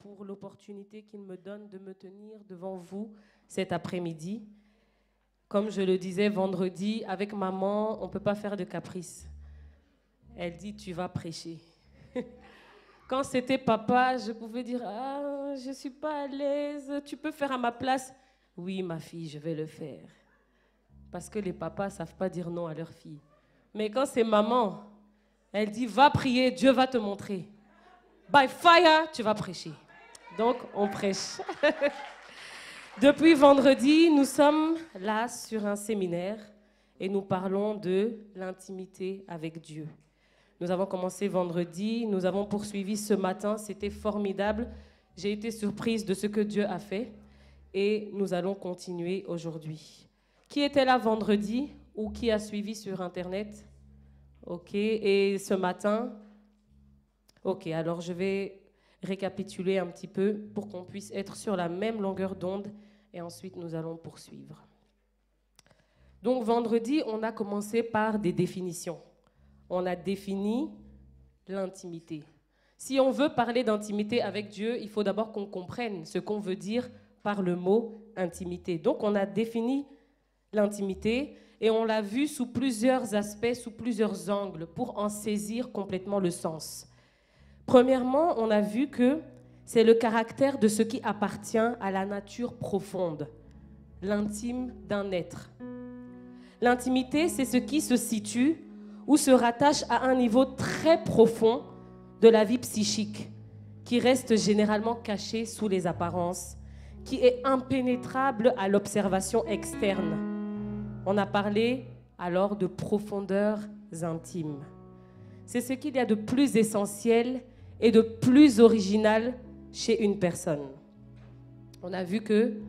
pour l'opportunité qu'il me donne de me tenir devant vous cet après-midi. Comme je le disais vendredi, avec maman, on ne peut pas faire de caprice. Elle dit, tu vas prêcher. Quand c'était papa, je pouvais dire, ah, je ne suis pas à l'aise, tu peux faire à ma place. Oui, ma fille, je vais le faire. Parce que les papas ne savent pas dire non à leur fille. Mais quand c'est maman, elle dit, va prier, Dieu va te montrer. By fire, tu vas prêcher. Donc, on prêche. Depuis vendredi, nous sommes là sur un séminaire et nous parlons de l'intimité avec Dieu. Nous avons commencé vendredi, nous avons poursuivi ce matin, c'était formidable. J'ai été surprise de ce que Dieu a fait et nous allons continuer aujourd'hui. Qui était là vendredi ou qui a suivi sur Internet? Ok, et ce matin? Ok, alors je vais récapituler un petit peu pour qu'on puisse être sur la même longueur d'onde et ensuite nous allons poursuivre. Donc vendredi, on a commencé par des définitions. On a défini l'intimité. Si on veut parler d'intimité avec Dieu, il faut d'abord qu'on comprenne ce qu'on veut dire par le mot intimité. Donc on a défini l'intimité et on l'a vu sous plusieurs aspects, sous plusieurs angles pour en saisir complètement le sens. Premièrement, on a vu que c'est le caractère de ce qui appartient à la nature profonde, l'intime d'un être. L'intimité, c'est ce qui se situe ou se rattache à un niveau très profond de la vie psychique, qui reste généralement caché sous les apparences, qui est impénétrable à l'observation externe. On a parlé alors de profondeurs intimes. C'est ce qu'il y a de plus essentiel et de plus original chez une personne. On a vu que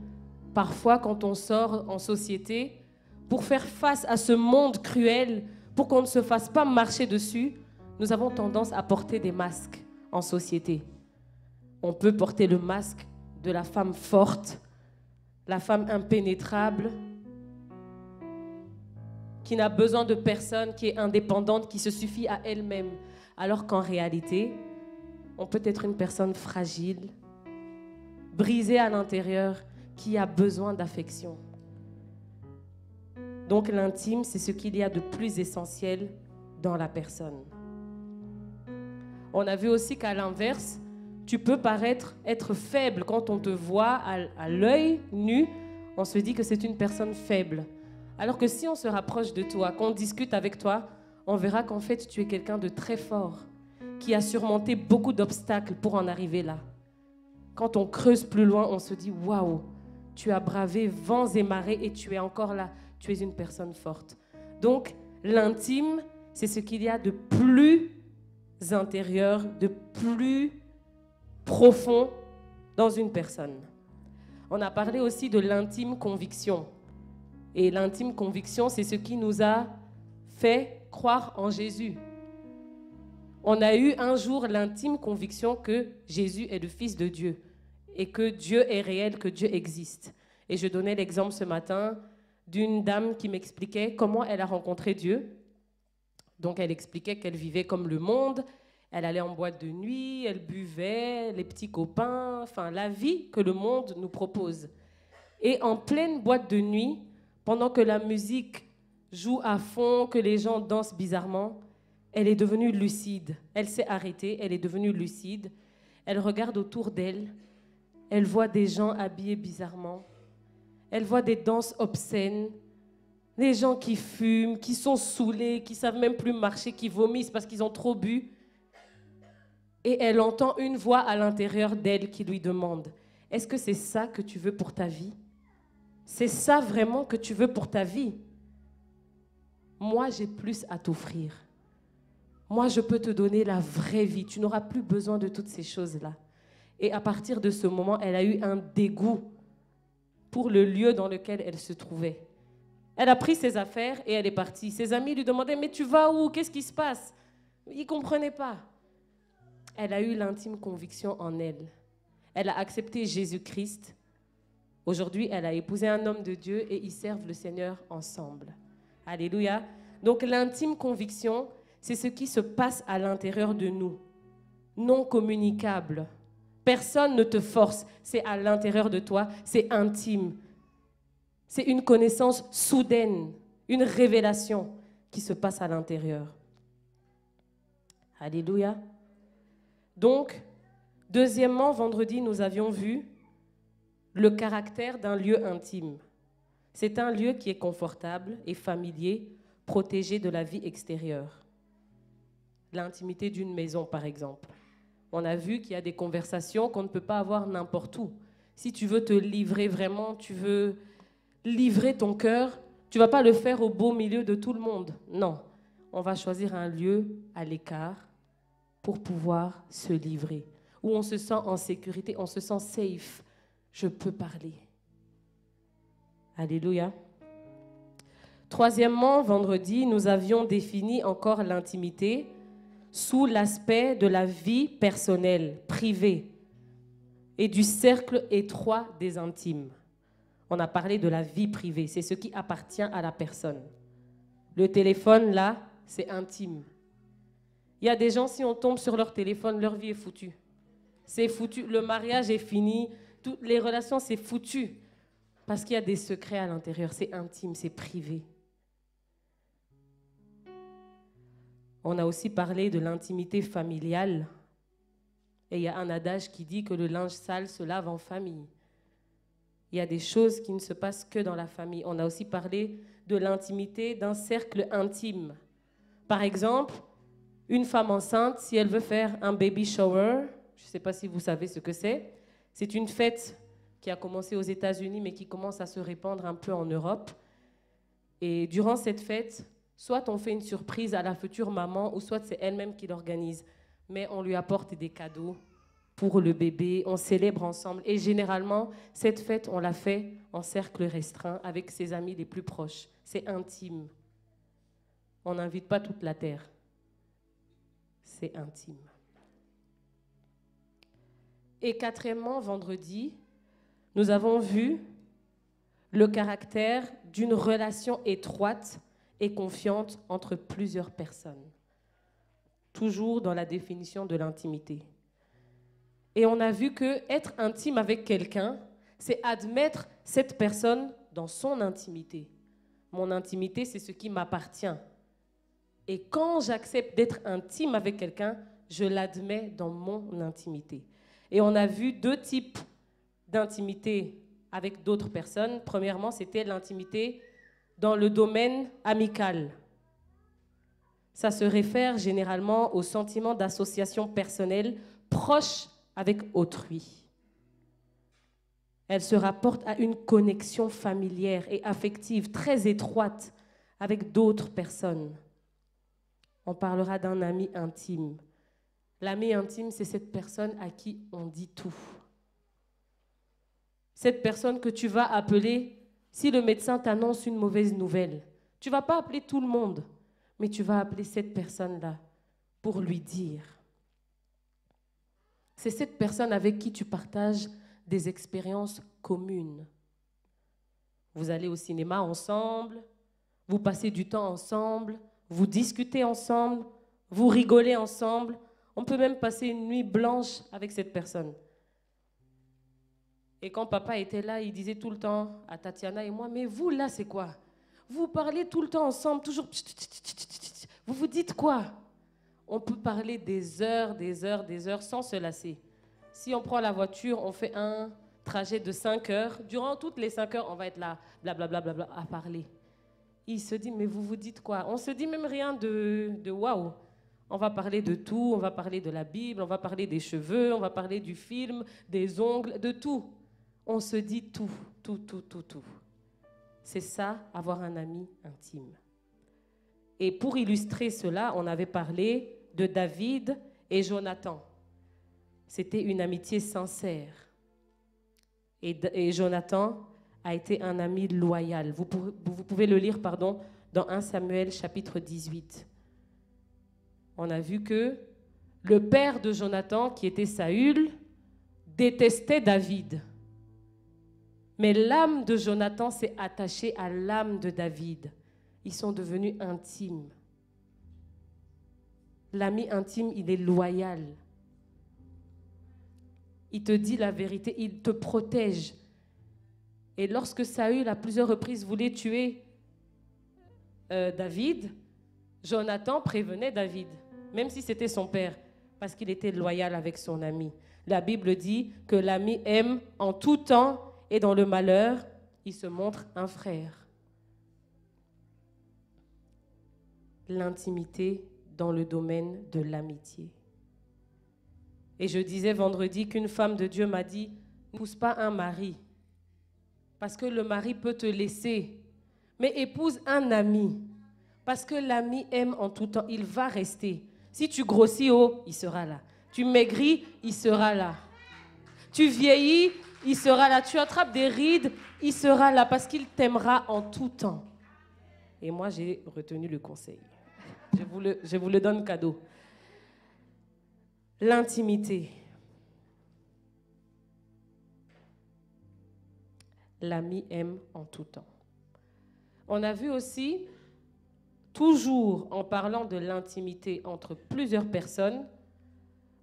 parfois, quand on sort en société, pour faire face à ce monde cruel, pour qu'on ne se fasse pas marcher dessus, nous avons tendance à porter des masques en société. On peut porter le masque de la femme forte, la femme impénétrable, qui n'a besoin de personne, qui est indépendante, qui se suffit à elle-même. Alors qu'en réalité, on peut être une personne fragile, brisée à l'intérieur, qui a besoin d'affection. Donc l'intime, c'est ce qu'il y a de plus essentiel dans la personne. On a vu aussi qu'à l'inverse, tu peux paraître être faible quand on te voit à l'œil nu, on se dit que c'est une personne faible. Alors que si on se rapproche de toi, qu'on discute avec toi, on verra qu'en fait tu es quelqu'un de très fort, qui a surmonté beaucoup d'obstacles pour en arriver là. Quand on creuse plus loin, on se dit « Waouh, tu as bravé vents et marées et tu es encore là. Tu es une personne forte. » Donc, l'intime, c'est ce qu'il y a de plus intérieur, de plus profond dans une personne. On a parlé aussi de l'intime conviction. Et l'intime conviction, c'est ce qui nous a fait croire en Jésus. On a eu un jour l'intime conviction que Jésus est le Fils de Dieu et que Dieu est réel, que Dieu existe. Et je donnais l'exemple ce matin d'une dame qui m'expliquait comment elle a rencontré Dieu. Donc elle expliquait qu'elle vivait comme le monde, elle allait en boîte de nuit, elle buvait, les petits copains, enfin la vie que le monde nous propose. Et en pleine boîte de nuit, pendant que la musique joue à fond, que les gens dansent bizarrement, elle est devenue lucide. Elle s'est arrêtée, elle est devenue lucide. Elle regarde autour d'elle, elle voit des gens habillés bizarrement. Elle voit des danses obscènes, des gens qui fument, qui sont saoulés, qui ne savent même plus marcher, qui vomissent parce qu'ils ont trop bu. Et elle entend une voix à l'intérieur d'elle qui lui demande « Est-ce que c'est ça que tu veux pour ta vie? C'est ça vraiment que tu veux pour ta vie? Moi, j'ai plus à t'offrir. Moi, je peux te donner la vraie vie. Tu n'auras plus besoin de toutes ces choses-là. » Et à partir de ce moment, elle a eu un dégoût pour le lieu dans lequel elle se trouvait. Elle a pris ses affaires et elle est partie. Ses amis lui demandaient « Mais tu vas où? Qu'est-ce qui se passe ?» Il ne comprenait pas. Elle a eu l'intime conviction en elle. Elle a accepté Jésus-Christ. Aujourd'hui, elle a épousé un homme de Dieu et ils servent le Seigneur ensemble. Alléluia. Donc l'intime conviction, c'est ce qui se passe à l'intérieur de nous, non communicable. Personne ne te force. C'est à l'intérieur de toi, c'est intime. C'est une connaissance soudaine, une révélation qui se passe à l'intérieur. Alléluia. Donc, deuxièmement, vendredi, nous avions vu le caractère d'un lieu intime. C'est un lieu qui est confortable et familier, protégé de la vie extérieure. L'intimité d'une maison, par exemple. On a vu qu'il y a des conversations qu'on ne peut pas avoir n'importe où. Si tu veux te livrer vraiment, tu veux livrer ton cœur, tu ne vas pas le faire au beau milieu de tout le monde. Non, on va choisir un lieu à l'écart pour pouvoir se livrer, où on se sent en sécurité, on se sent safe. Je peux parler. Alléluia. Troisièmement, vendredi, nous avions défini encore l'intimité sous l'aspect de la vie personnelle, privée, et du cercle étroit des intimes. On a parlé de la vie privée, c'est ce qui appartient à la personne. Le téléphone, là, c'est intime. Il y a des gens, si on tombe sur leur téléphone, leur vie est foutue. C'est foutu, le mariage est fini, toutes les relations, c'est foutu. Parce qu'il y a des secrets à l'intérieur, c'est intime, c'est privé. On a aussi parlé de l'intimité familiale. Et il y a un adage qui dit que le linge sale se lave en famille. Il y a des choses qui ne se passent que dans la famille. On a aussi parlé de l'intimité d'un cercle intime. Par exemple, une femme enceinte, si elle veut faire un baby shower, je ne sais pas si vous savez ce que c'est une fête qui a commencé aux États-Unis mais qui commence à se répandre un peu en Europe. Et durant cette fête, soit on fait une surprise à la future maman, ou soit c'est elle-même qui l'organise. Mais on lui apporte des cadeaux pour le bébé, on célèbre ensemble. Et généralement, cette fête, on la fait en cercle restreint avec ses amis les plus proches. C'est intime. On n'invite pas toute la terre. C'est intime. Et quatrièmement, vendredi, nous avons vu le caractère d'une relation étroite et confiante entre plusieurs personnes. Toujours dans la définition de l'intimité. Et on a vu que être intime avec quelqu'un, c'est admettre cette personne dans son intimité. Mon intimité, c'est ce qui m'appartient. Et quand j'accepte d'être intime avec quelqu'un, je l'admets dans mon intimité. Et on a vu deux types d'intimité avec d'autres personnes. Premièrement, c'était l'intimité dans le domaine amical. Ça se réfère généralement au sentiment d'association personnelle proche avec autrui. Elle se rapporte à une connexion familière et affective très étroite avec d'autres personnes. On parlera d'un ami intime. L'ami intime, c'est cette personne à qui on dit tout. Cette personne que tu vas appeler si le médecin t'annonce une mauvaise nouvelle. Tu ne vas pas appeler tout le monde, mais tu vas appeler cette personne-là pour lui dire. C'est cette personne avec qui tu partages des expériences communes. Vous allez au cinéma ensemble, vous passez du temps ensemble, vous discutez ensemble, vous rigolez ensemble. On peut même passer une nuit blanche avec cette personne. Et quand papa était là, il disait tout le temps à Tatiana et moi, mais vous là, c'est quoi? Vous parlez tout le temps ensemble, toujours... Vous vous dites quoi? On peut parler des heures sans se lasser. Si on prend la voiture, on fait un trajet de 5 heures. Durant toutes les 5 heures, on va être là, blablabla, bla, bla, bla, à parler. Il se dit, mais vous vous dites quoi? On se dit même rien de waouh. On va parler de tout, on va parler de la Bible, on va parler des cheveux, on va parler du film, des ongles, de tout. On se dit tout. C'est ça, avoir un ami intime. Et pour illustrer cela, on avait parlé de David et Jonathan. C'était une amitié sincère. Et Jonathan a été un ami loyal. Vous pouvez le lire, dans 1 Samuel chapitre 18. On a vu que le père de Jonathan, qui était Saül, détestait David. Mais l'âme de Jonathan s'est attachée à l'âme de David. Ils sont devenus intimes. L'ami intime, il est loyal. il te dit la vérité, il te protège. Et lorsque Saül, à plusieurs reprises, voulait tuer David, Jonathan prévenait David, même si c'était son père, parce qu'il était loyal avec son ami. La Bible dit que l'ami aime en tout temps et dans le malheur, il se montre un frère. L'intimité dans le domaine de l'amitié. Et je disais vendredi qu'une femme de Dieu m'a dit, n'épouse pas un mari, parce que le mari peut te laisser, mais épouse un ami, parce que l'ami aime en tout temps, il va rester. Si tu grossis haut, il sera là. Tu maigris, il sera là. Tu vieillis, il sera là. Tu attrapes des rides, il sera là, parce qu'il t'aimera en tout temps. Et moi, j'ai retenu le conseil. Je vous le donne cadeau. L'intimité. L'ami aime en tout temps. On a vu aussi, toujours en parlant de l'intimité entre plusieurs personnes,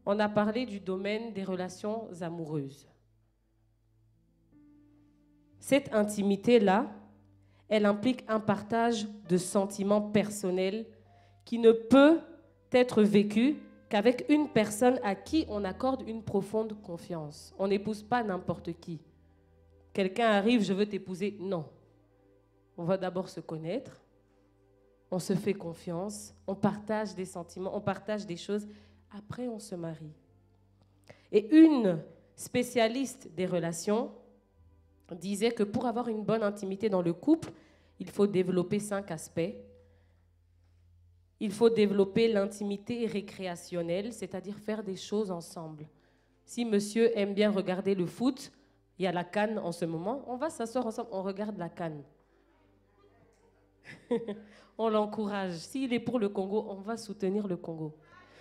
on a parlé du domaine des relations amoureuses. Cette intimité-là, elle implique un partage de sentiments personnels qui ne peut être vécu qu'avec une personne à qui on accorde une profonde confiance. On n'épouse pas n'importe qui. Quelqu'un arrive, je veux t'épouser. Non. On va d'abord se connaître, on se fait confiance, on partage des sentiments, on partage des choses. Après, on se marie. Et une spécialiste des relations disait que pour avoir une bonne intimité dans le couple, il faut développer 5 aspects. Il faut développer l'intimité récréationnelle, c'est-à-dire faire des choses ensemble. Si monsieur aime bien regarder le foot, il y a la CAN en ce moment, on va s'asseoir ensemble, on regarde la CAN. On l'encourage. S'il est pour le Congo, on va soutenir le Congo.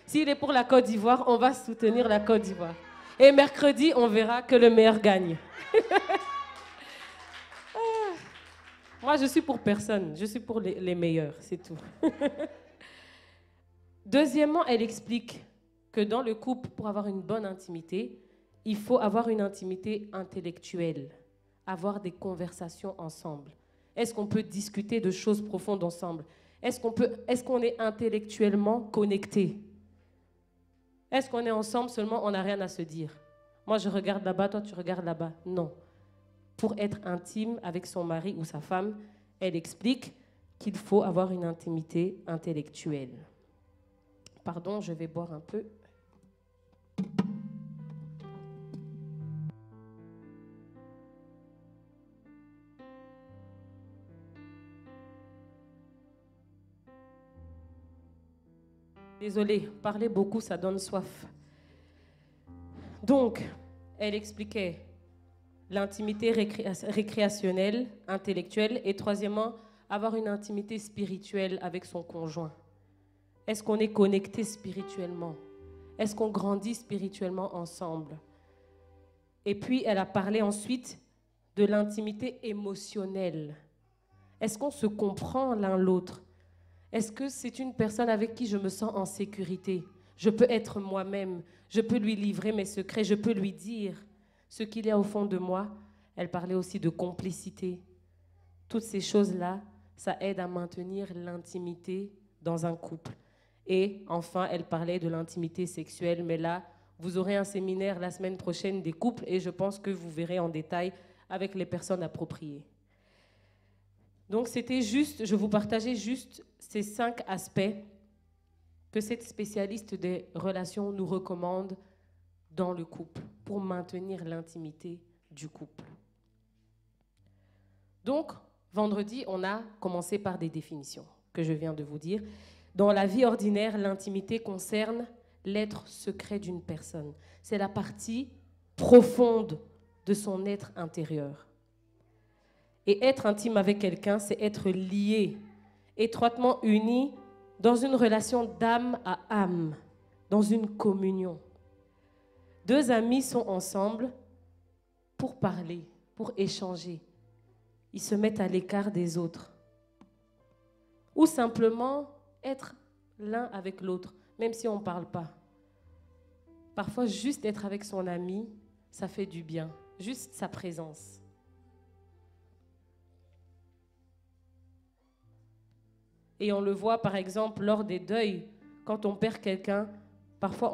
S'il est pour la Côte d'Ivoire, on va soutenir la Côte d'Ivoire. Et mercredi, on verra que le meilleur gagne. Moi, je suis pour personne. Je suis pour les meilleurs, c'est tout. Deuxièmement, elle explique que dans le couple, pour avoir une bonne intimité, il faut avoir une intimité intellectuelle, avoir des conversations ensemble. Est-ce qu'on peut discuter de choses profondes ensemble? Est-ce qu'on est intellectuellement connecté? Est-ce qu'on est ensemble seulement, on n'a rien à se dire? Moi, je regarde là-bas, toi, tu regardes là-bas. Non. Pour être intime avec son mari ou sa femme, elle explique qu'il faut avoir une intimité intellectuelle. Pardon, je vais boire un peu. Désolée, parler beaucoup, ça donne soif. Donc, elle expliquait l'intimité récréationnelle, intellectuelle, et troisièmement, avoir une intimité spirituelle avec son conjoint. Est-ce qu'on est connecté spirituellement? Est-ce qu'on grandit spirituellement ensemble? Et puis, elle a parlé ensuite de l'intimité émotionnelle. Est-ce qu'on se comprend l'un l'autre? Est-ce que c'est une personne avec qui je me sens en sécurité? Je peux être moi-même, je peux lui livrer mes secrets, je peux lui dire ce qu'il y a au fond de moi. Elle parlait aussi de complicité. Toutes ces choses-là, ça aide à maintenir l'intimité dans un couple. Et enfin, elle parlait de l'intimité sexuelle, mais là, vous aurez un séminaire la semaine prochaine des couples et je pense que vous verrez en détail avec les personnes appropriées. Donc, c'était juste, je vous partageais juste ces 5 aspects que cette spécialiste des relations nous recommande dans le couple pour maintenir l'intimité du couple. Donc, vendredi, on a commencé par des définitions que je viens de vous dire. Dans la vie ordinaire, l'intimité concerne l'être secret d'une personne. C'est la partie profonde de son être intérieur. Et être intime avec quelqu'un, c'est être lié, étroitement uni dans une relation d'âme à âme, dans une communion. 2 amis sont ensemble pour parler, pour échanger. Ils se mettent à l'écart des autres. Ou simplement être l'un avec l'autre, même si on ne parle pas. Parfois, juste être avec son ami, ça fait du bien. Juste sa présence. Et on le voit par exemple lors des deuils, quand on perd quelqu'un, parfois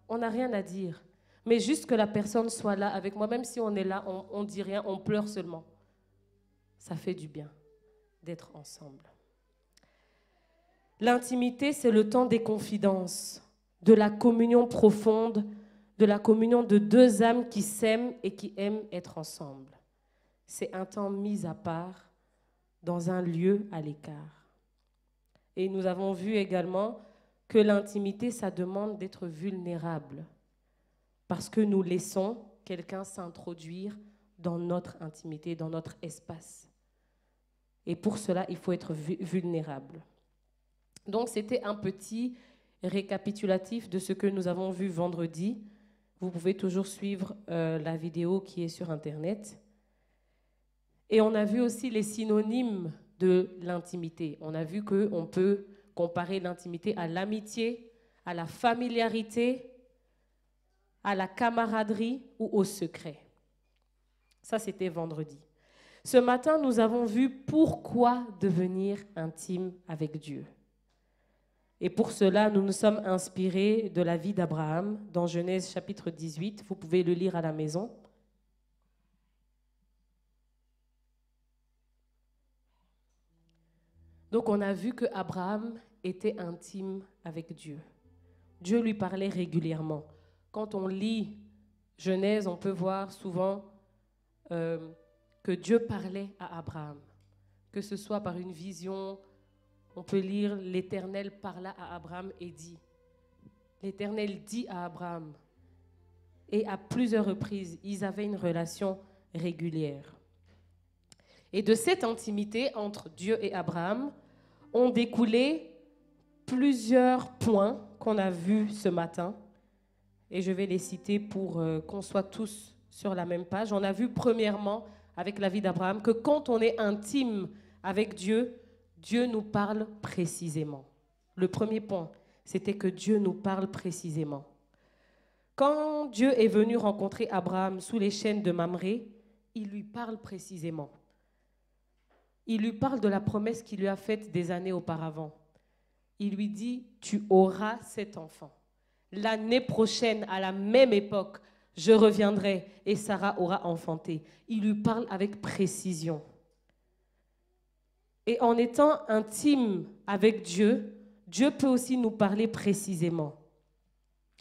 on n'a rien à dire. Mais juste que la personne soit là avec moi, même si on est là, on ne dit rien, on pleure seulement. Ça fait du bien d'être ensemble. L'intimité, c'est le temps des confidences, de la communion profonde, de la communion de deux âmes qui s'aiment et qui aiment être ensemble. C'est un temps mis à part, dans un lieu à l'écart. Et nous avons vu également que l'intimité, ça demande d'être vulnérable, parce que nous laissons quelqu'un s'introduire dans notre intimité, dans notre espace. Et pour cela, il faut être vulnérable. Donc, c'était un petit récapitulatif de ce que nous avons vu vendredi. Vous pouvez toujours suivre la vidéo qui est sur Internet. Et on a vu aussi les synonymes de l'intimité. On a vu qu'on peut comparer l'intimité à l'amitié, à la familiarité, à la camaraderie ou au secret. Ça, c'était vendredi. Ce matin, nous avons vu pourquoi devenir intime avec Dieu. Et pour cela, nous nous sommes inspirés de la vie d'Abraham dans Genèse chapitre 18. Vous pouvez le lire à la maison. Donc, on a vu que Abraham était intime avec Dieu. Dieu lui parlait régulièrement. Quand on lit Genèse, on peut voir souvent que Dieu parlait à Abraham. Que ce soit par une vision, on peut lire l'Éternel parla à Abraham et dit. L'Éternel dit à Abraham. Et à plusieurs reprises, ils avaient une relation régulière. Et de cette intimité entre Dieu et Abraham ont découlé plusieurs points qu'on a vus ce matin. Et je vais les citer pour qu'on soit tous sur la même page. On a vu premièrement, avec la vie d'Abraham, que quand on est intime avec Dieu, Dieu nous parle précisément. Le premier point, c'était que Dieu nous parle précisément. Quand Dieu est venu rencontrer Abraham sous les chênes de Mamré, il lui parle précisément. Il lui parle de la promesse qu'il lui a faite des années auparavant. Il lui dit, tu auras cet enfant. L'année prochaine, à la même époque, je reviendrai et Sarah aura enfanté. Il lui parle avec précision. Et en étant intime avec Dieu, Dieu peut aussi nous parler précisément.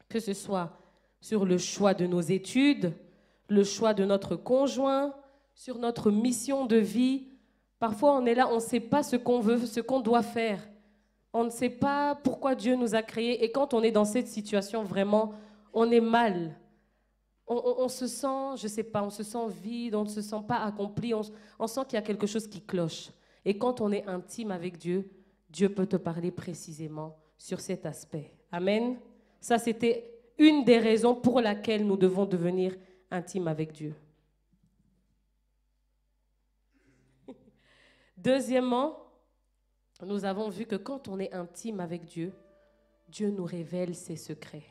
Que ce soit sur le choix de nos études, le choix de notre conjoint, sur notre mission de vie. Parfois, on est là, on ne sait pas ce qu'on veut, ce qu'on doit faire. On ne sait pas pourquoi Dieu nous a créés. Et quand on est dans cette situation, vraiment, on est mal. On se sent, je ne sais pas, on se sent vide, on ne se sent pas accompli, on sent qu'il y a quelque chose qui cloche. Et quand on est intime avec Dieu, Dieu peut te parler précisément sur cet aspect. Amen. Ça, c'était une des raisons pour laquelle nous devons devenir intimes avec Dieu. Deuxièmement, nous avons vu que quand on est intime avec Dieu, Dieu nous révèle ses secrets.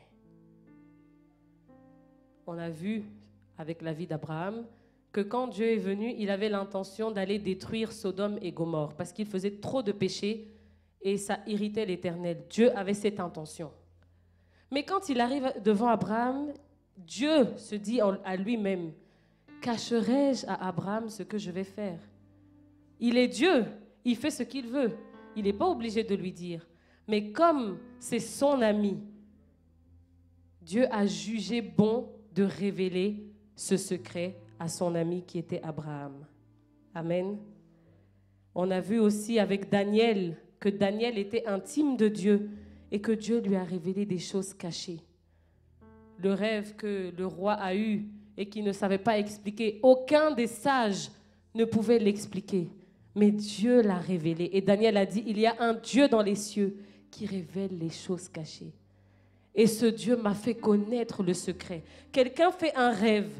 On a vu avec la vie d'Abraham que quand Dieu est venu, il avait l'intention d'aller détruire Sodome et Gomorrhe parce qu'il faisait trop de péchés et ça irritait l'Éternel. Dieu avait cette intention. Mais quand il arrive devant Abraham, Dieu se dit à lui-même, cacherai-je à Abraham ce que je vais faire? Il est Dieu, il fait ce qu'il veut. Il n'est pas obligé de lui dire. Mais comme c'est son ami, Dieu a jugé bon de révéler ce secret à son ami qui était Abraham. Amen. On a vu aussi avec Daniel que Daniel était intime de Dieu et que Dieu lui a révélé des choses cachées. Le rêve que le roi a eu et qu'il ne savait pas expliquer, aucun des sages ne pouvait l'expliquer. Mais Dieu l'a révélé. Et Daniel a dit, il y a un Dieu dans les cieux qui révèle les choses cachées. Et ce Dieu m'a fait connaître le secret. Quelqu'un fait un rêve.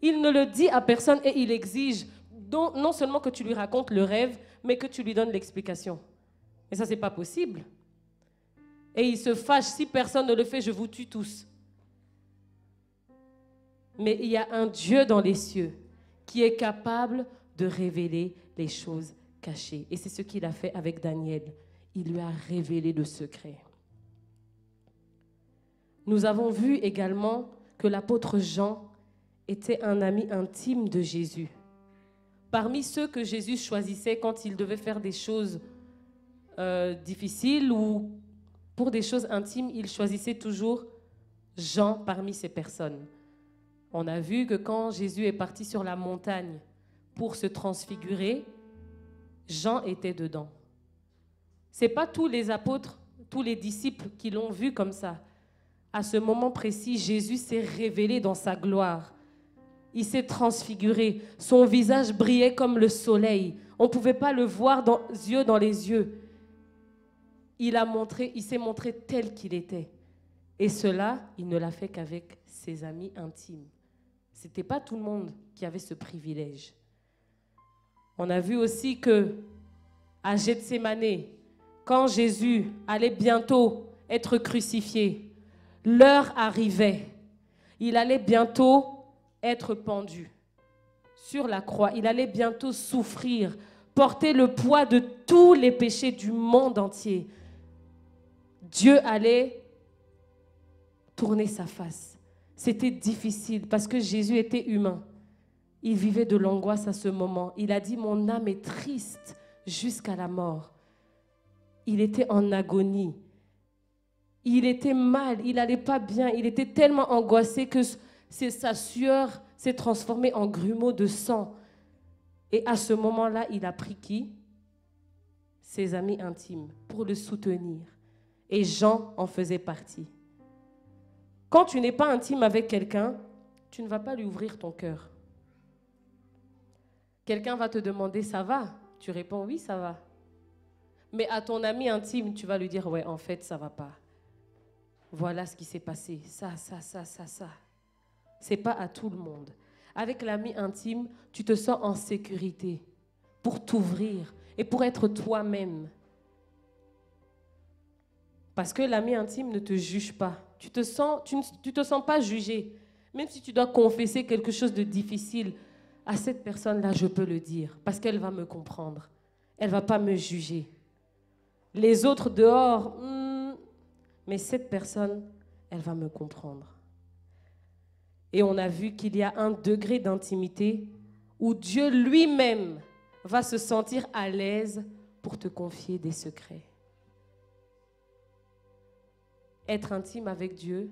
Il ne le dit à personne et il exige non seulement que tu lui racontes le rêve, mais que tu lui donnes l'explication. Et ça, ce n'est pas possible. Et il se fâche, si personne ne le fait, je vous tue tous. Mais il y a un Dieu dans les cieux qui est capable de révéler les choses cachées. Et c'est ce qu'il a fait avec Daniel. Il lui a révélé le secret. Nous avons vu également que l'apôtre Jean était un ami intime de Jésus. Parmi ceux que Jésus choisissait quand il devait faire des choses difficiles ou pour des choses intimes, il choisissait toujours Jean parmi ces personnes. On a vu que quand Jésus est parti sur la montagne pour se transfigurer, Jean était dedans. Ce n'est pas tous les apôtres, tous les disciples qui l'ont vu comme ça. À ce moment précis, Jésus s'est révélé dans sa gloire. Il s'est transfiguré. Son visage brillait comme le soleil. On ne pouvait pas le voir yeux dans les yeux. Il s'est montré tel qu'il était. Et cela, il ne l'a fait qu'avec ses amis intimes. Ce n'était pas tout le monde qui avait ce privilège. On a vu aussi que à Gethsémane, quand Jésus allait bientôt être crucifié, l'heure arrivait. Il allait bientôt être pendu sur la croix. Il allait bientôt souffrir, porter le poids de tous les péchés du monde entier. Dieu allait tourner sa face. C'était difficile parce que Jésus était humain. Il vivait de l'angoisse à ce moment. Il a dit, mon âme est triste jusqu'à la mort. Il était en agonie. Il était mal, il n'allait pas bien. Il était tellement angoissé que sa sueur s'est transformée en grumeaux de sang. Et à ce moment-là, il a pris qui? Ses amis intimes pour le soutenir. Et Jean en faisait partie. Quand tu n'es pas intime avec quelqu'un, tu ne vas pas lui ouvrir ton cœur. Quelqu'un va te demander, ça va? Tu réponds, oui, ça va. Mais à ton ami intime, tu vas lui dire, ouais, en fait, ça ne va pas. Voilà ce qui s'est passé. Ça. Ce n'est pas à tout le monde. Avec l'ami intime, tu te sens en sécurité pour t'ouvrir et pour être toi-même. Parce que l'ami intime ne te juge pas. Tu te sens pas jugé. Même si tu dois confesser quelque chose de difficile, à cette personne-là, je peux le dire. Parce qu'elle va me comprendre. Elle ne va pas me juger. Les autres dehors, mais cette personne, elle va me comprendre. Et on a vu qu'il y a un degré d'intimité où Dieu lui-même va se sentir à l'aise pour te confier des secrets. Être intime avec Dieu,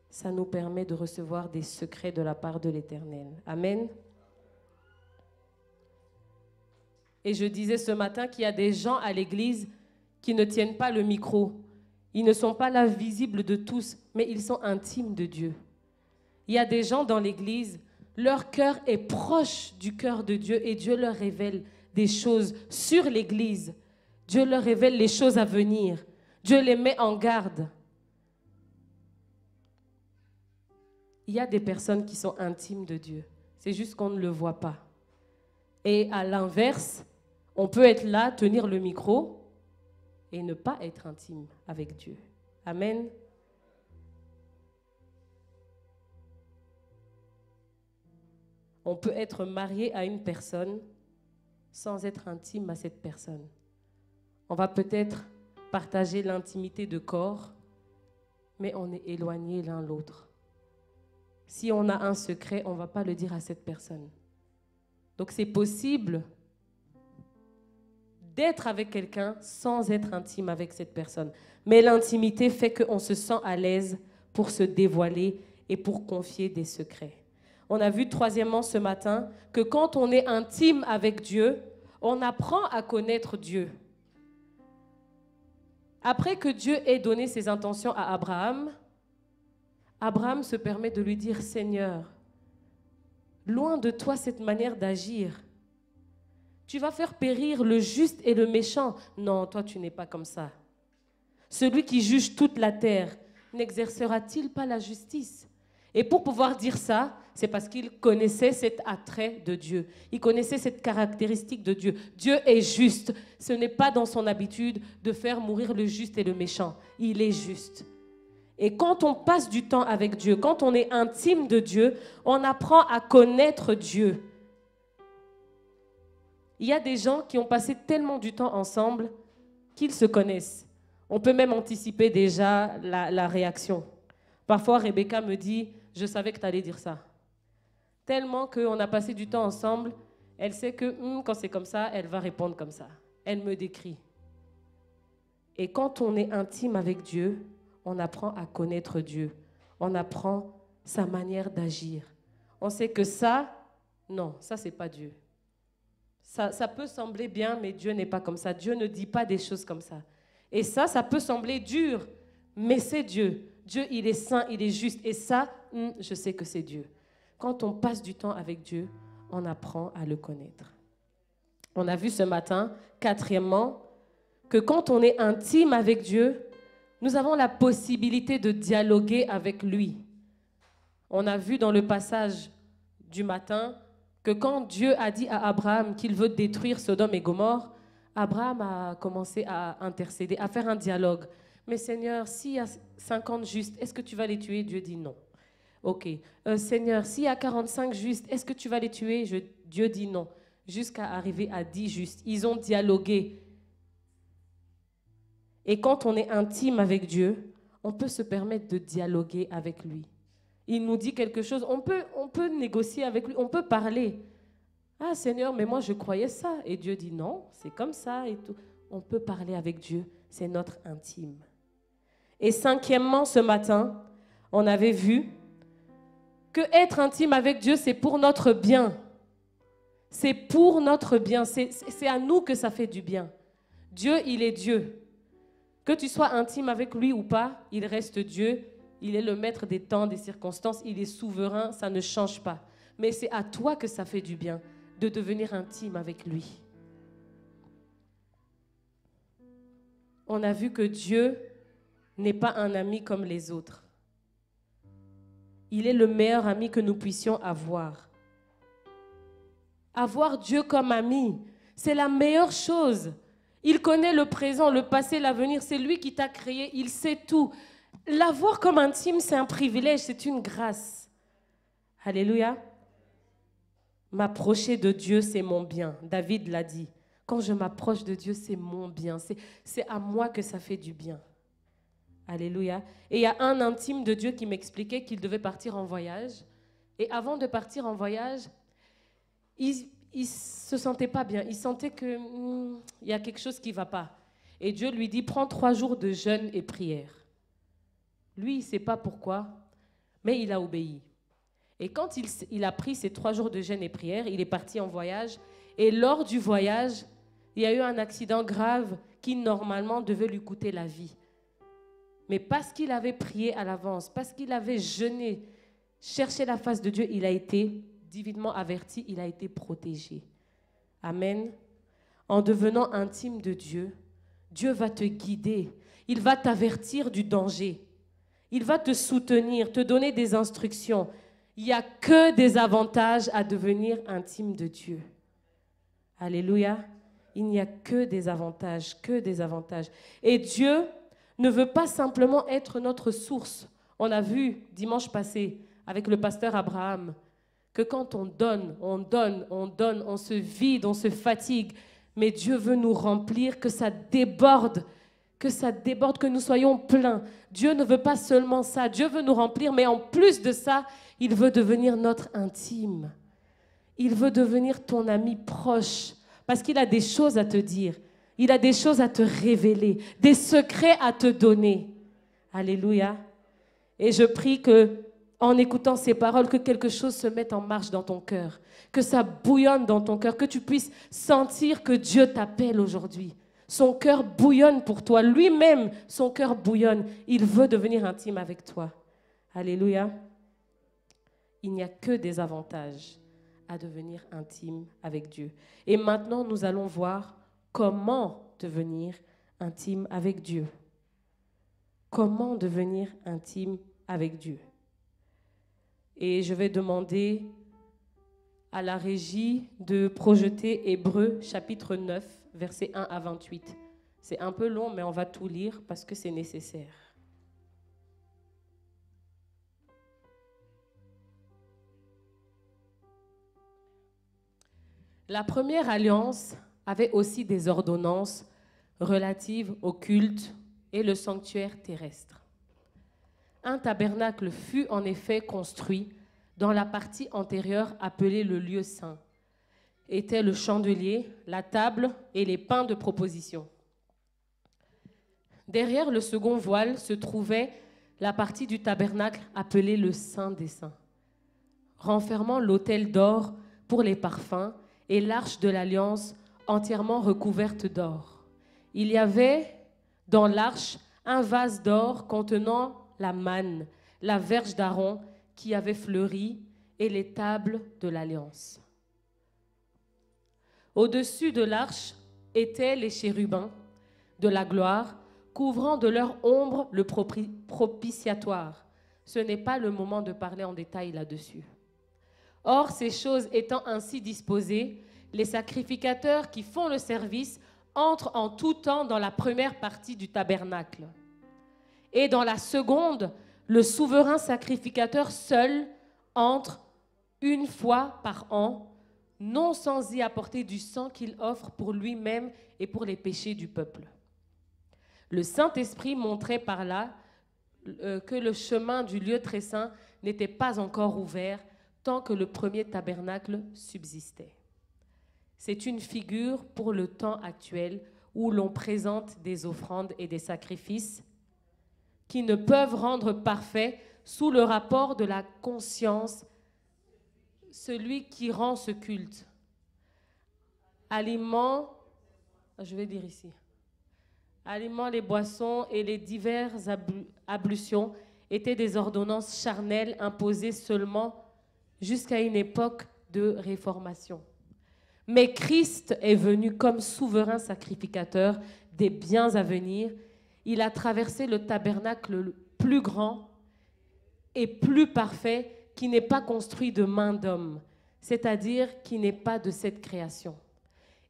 ça nous permet de recevoir des secrets de la part de l'Éternel. Amen. Et je disais ce matin qu'il y a des gens à l'église qui ne tiennent pas le micro. Ils ne sont pas là visibles de tous, mais ils sont intimes de Dieu. Il y a des gens dans l'église, leur cœur est proche du cœur de Dieu et Dieu leur révèle des choses sur l'église. Dieu leur révèle les choses à venir. Dieu les met en garde. Il y a des personnes qui sont intimes de Dieu. C'est juste qu'on ne le voit pas. Et à l'inverse, on peut être là, tenir le micro et ne pas être intime avec Dieu. Amen. On peut être marié à une personne sans être intime à cette personne. On va peut-être partager l'intimité de corps, mais on est éloignés l'un l'autre. Si on a un secret, on ne va pas le dire à cette personne. Donc c'est possible d'être avec quelqu'un sans être intime avec cette personne. Mais l'intimité fait qu'on se sent à l'aise pour se dévoiler et pour confier des secrets. On a vu troisièmement ce matin que quand on est intime avec Dieu, on apprend à connaître Dieu. Après que Dieu ait donné ses intentions à Abraham, Abraham se permet de lui dire, Seigneur, loin de toi cette manière d'agir. Tu vas faire périr le juste et le méchant. Non, toi tu n'es pas comme ça. Celui qui juge toute la terre, n'exercera-t-il pas la justice? Et pour pouvoir dire ça, c'est parce qu'il connaissait cet attrait de Dieu. Il connaissait cette caractéristique de Dieu. Dieu est juste. Ce n'est pas dans son habitude de faire mourir le juste et le méchant. Il est juste. Et quand on passe du temps avec Dieu, quand on est intime de Dieu, on apprend à connaître Dieu. Il y a des gens qui ont passé tellement du temps ensemble qu'ils se connaissent. On peut même anticiper déjà la réaction. Parfois, Rebecca me dit, je savais que tu allais dire ça. Tellement qu'on a passé du temps ensemble, elle sait que quand c'est comme ça, elle va répondre comme ça. Elle me décrit. Et quand on est intime avec Dieu, on apprend à connaître Dieu. On apprend sa manière d'agir. On sait que ça, non, ça c'est pas Dieu. Ça peut sembler bien, mais Dieu n'est pas comme ça. Dieu ne dit pas des choses comme ça. Et ça peut sembler dur, mais c'est Dieu. Dieu, il est saint, il est juste. Et ça, je sais que c'est Dieu. Quand on passe du temps avec Dieu, on apprend à le connaître. On a vu ce matin, quatrièmement, que quand on est intime avec Dieu, nous avons la possibilité de dialoguer avec lui. On a vu dans le passage du matin que quand Dieu a dit à Abraham qu'il veut détruire Sodome et Gomorrhe, Abraham a commencé à intercéder, à faire un dialogue. Mais Seigneur, s'il y a 50 justes, est-ce que tu vas les tuer? Dieu dit non. Ok. Seigneur, s'il y a 45 justes, est-ce que tu vas les tuer? Dieu dit non. Jusqu'à arriver à 10 justes. Ils ont dialogué. Et quand on est intime avec Dieu, on peut se permettre de dialoguer avec lui. Il nous dit quelque chose, on peut négocier avec lui, on peut parler. Ah Seigneur, mais moi je croyais ça. Et Dieu dit non, c'est comme ça et tout. On peut parler avec Dieu, c'est notre intime. Et cinquièmement, ce matin, on avait vu que être intime avec Dieu, c'est pour notre bien. C'est pour notre bien, c'est à nous que ça fait du bien. Dieu, il est Dieu. Que tu sois intime avec lui ou pas, il reste Dieu. Il est le maître des temps, des circonstances. Il est souverain, ça ne change pas. Mais c'est à toi que ça fait du bien de devenir intime avec lui. On a vu que Dieu n'est pas un ami comme les autres. Il est le meilleur ami que nous puissions avoir. Avoir Dieu comme ami, c'est la meilleure chose. Il connaît le présent, le passé, l'avenir. C'est lui qui t'a créé, il sait tout. L'avoir comme intime, c'est un privilège, c'est une grâce. Alléluia. M'approcher de Dieu, c'est mon bien. David l'a dit. Quand je m'approche de Dieu, c'est mon bien. C'est à moi que ça fait du bien. Alléluia. Et il y a un intime de Dieu qui m'expliquait qu'il devait partir en voyage. Et avant de partir en voyage, il ne se sentait pas bien. Il sentait qu'il y a quelque chose qui ne va pas. Et Dieu lui dit, prends 3 jours de jeûne et prière. Lui, il ne sait pas pourquoi, mais il a obéi. Et quand il a pris ces 3 jours de jeûne et prière, il est parti en voyage. Et lors du voyage, il y a eu un accident grave qui, normalement, devait lui coûter la vie. Mais parce qu'il avait prié à l'avance, parce qu'il avait jeûné, cherché la face de Dieu, il a été divinement averti, il a été protégé. Amen. En devenant intime de Dieu, Dieu va te guider. Il va t'avertir du danger. Il va te soutenir, te donner des instructions. Il n'y a que des avantages à devenir intime de Dieu. Alléluia. Il n'y a que des avantages, que des avantages. Et Dieu ne veut pas simplement être notre source. On a vu dimanche passé avec le pasteur Abraham que quand on donne, on se vide, on se fatigue. Mais Dieu veut nous remplir, que ça déborde, que nous soyons pleins. Dieu ne veut pas seulement ça. Dieu veut nous remplir, mais en plus de ça, il veut devenir notre intime. Il veut devenir ton ami proche parce qu'il a des choses à te dire. Il a des choses à te révéler, des secrets à te donner. Alléluia. Et je prie que, en écoutant ces paroles, que quelque chose se mette en marche dans ton cœur, que ça bouillonne dans ton cœur, que tu puisses sentir que Dieu t'appelle aujourd'hui. Son cœur bouillonne pour toi. Lui-même, son cœur bouillonne. Il veut devenir intime avec toi. Alléluia. Il n'y a que des avantages à devenir intime avec Dieu. Et maintenant, nous allons voir comment devenir intime avec Dieu. Comment devenir intime avec Dieu. Et je vais demander à la régie de projeter Hébreux chapitre 9, versets 1 à 28. C'est un peu long, mais on va tout lire parce que c'est nécessaire. La première alliance avait aussi des ordonnances relatives au culte et le sanctuaire terrestre. Un tabernacle fut en effet construit dans la partie antérieure appelée le lieu saint. Étaient le chandelier, la table et les pains de proposition. Derrière le second voile se trouvait la partie du tabernacle appelée le Saint des Saints, renfermant l'autel d'or pour les parfums et l'arche de l'alliance entièrement recouverte d'or. Il y avait dans l'arche un vase d'or contenant la manne, la verge d'Aaron qui avait fleuri et les tables de l'alliance. Au-dessus de l'arche étaient les chérubins de la gloire, couvrant de leur ombre le propitiatoire. Ce n'est pas le moment de parler en détail là-dessus. Or, ces choses étant ainsi disposées, les sacrificateurs qui font le service entrent en tout temps dans la première partie du tabernacle. Et dans la seconde, le souverain sacrificateur seul entre une fois par an, non sans y apporter du sang qu'il offre pour lui-même et pour les péchés du peuple. Le Saint-Esprit montrait par là que le chemin du lieu très saint n'était pas encore ouvert tant que le premier tabernacle subsistait. C'est une figure pour le temps actuel où l'on présente des offrandes et des sacrifices qui ne peuvent rendre parfait sous le rapport de la conscience celui qui rend ce culte. Aliments, je vais dire ici, aliments, les boissons et les diverses ablutions étaient des ordonnances charnelles imposées seulement jusqu'à une époque de réformation. Mais Christ est venu comme souverain sacrificateur des biens à venir. Il a traversé le tabernacle plus grand et plus parfait qui n'est pas construit de main d'homme, c'est-à-dire qui n'est pas de cette création.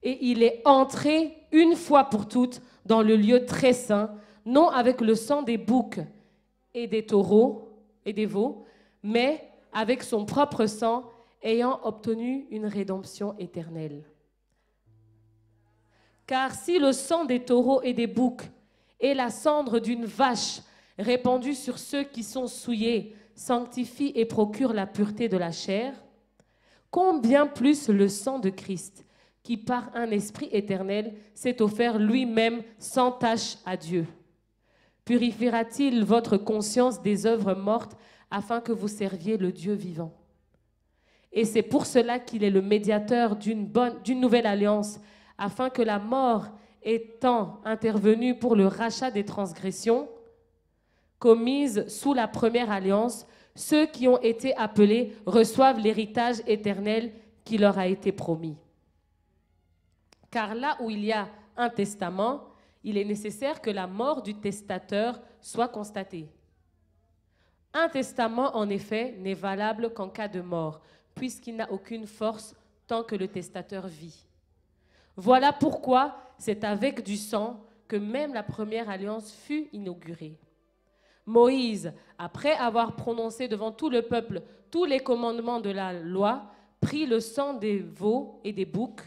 Et il est entré une fois pour toutes dans le lieu très saint, non avec le sang des boucs et des taureaux et des veaux, mais avec son propre sang, ayant obtenu une rédemption éternelle. Car si le sang des taureaux et des boucs et la cendre d'une vache répandue sur ceux qui sont souillés sanctifie et procure la pureté de la chair, combien plus le sang de Christ, qui par un esprit éternel s'est offert lui-même sans tache à Dieu. Purifiera-t-il votre conscience des œuvres mortes afin que vous serviez le Dieu vivant? Et c'est pour cela qu'il est le médiateur d'une nouvelle alliance, afin que la mort étant intervenue pour le rachat des transgressions commises sous la première alliance, ceux qui ont été appelés reçoivent l'héritage éternel qui leur a été promis. Car là où il y a un testament, il est nécessaire que la mort du testateur soit constatée. Un testament, en effet, n'est valable qu'en cas de mort, puisqu'il n'a aucune force tant que le testateur vit. Voilà pourquoi c'est avec du sang que même la première alliance fut inaugurée. Moïse, après avoir prononcé devant tout le peuple tous les commandements de la loi, prit le sang des veaux et des boucs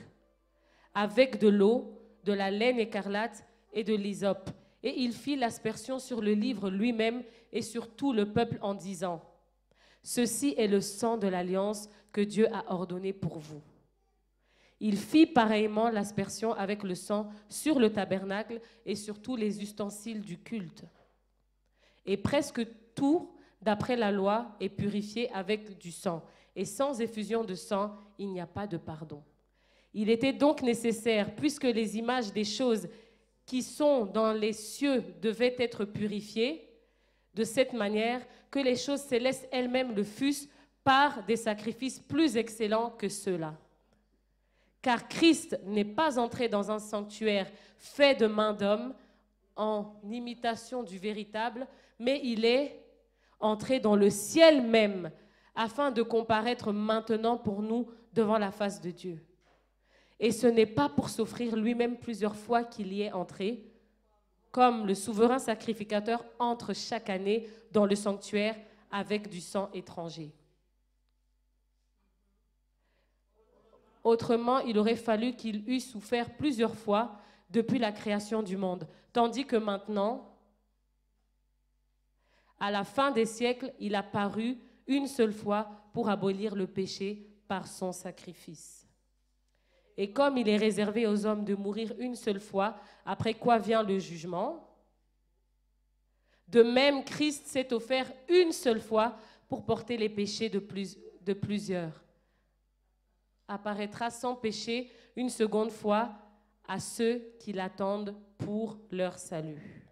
avec de l'eau, de la laine écarlate et de l'hysope, et il fit l'aspersion sur le livre lui-même et sur tout le peuple en disant : ceci est le sang de l'alliance que Dieu a ordonné pour vous. Il fit pareillement l'aspersion avec le sang sur le tabernacle et sur tous les ustensiles du culte. Et presque tout, d'après la loi, est purifié avec du sang. Et sans effusion de sang, il n'y a pas de pardon. Il était donc nécessaire, puisque les images des choses qui sont dans les cieux devaient être purifiées, de cette manière que les choses célestes elles-mêmes le fussent par des sacrifices plus excellents que ceux-là. Car Christ n'est pas entré dans un sanctuaire fait de main d'homme, en imitation du véritable, mais il est entré dans le ciel même, afin de comparaître maintenant pour nous devant la face de Dieu. Et ce n'est pas pour s'offrir lui-même plusieurs fois qu'il y est entré, comme le souverain sacrificateur entre chaque année dans le sanctuaire avec du sang étranger. Autrement, il aurait fallu qu'il eût souffert plusieurs fois depuis la création du monde. Tandis que maintenant, à la fin des siècles, il a paru une seule fois pour abolir le péché par son sacrifice. Et comme il est réservé aux hommes de mourir une seule fois, après quoi vient le jugement, de même Christ s'est offert une seule fois pour porter les péchés de plusieurs. Apparaîtra sans péché une seconde fois à ceux qui l'attendent pour leur salut.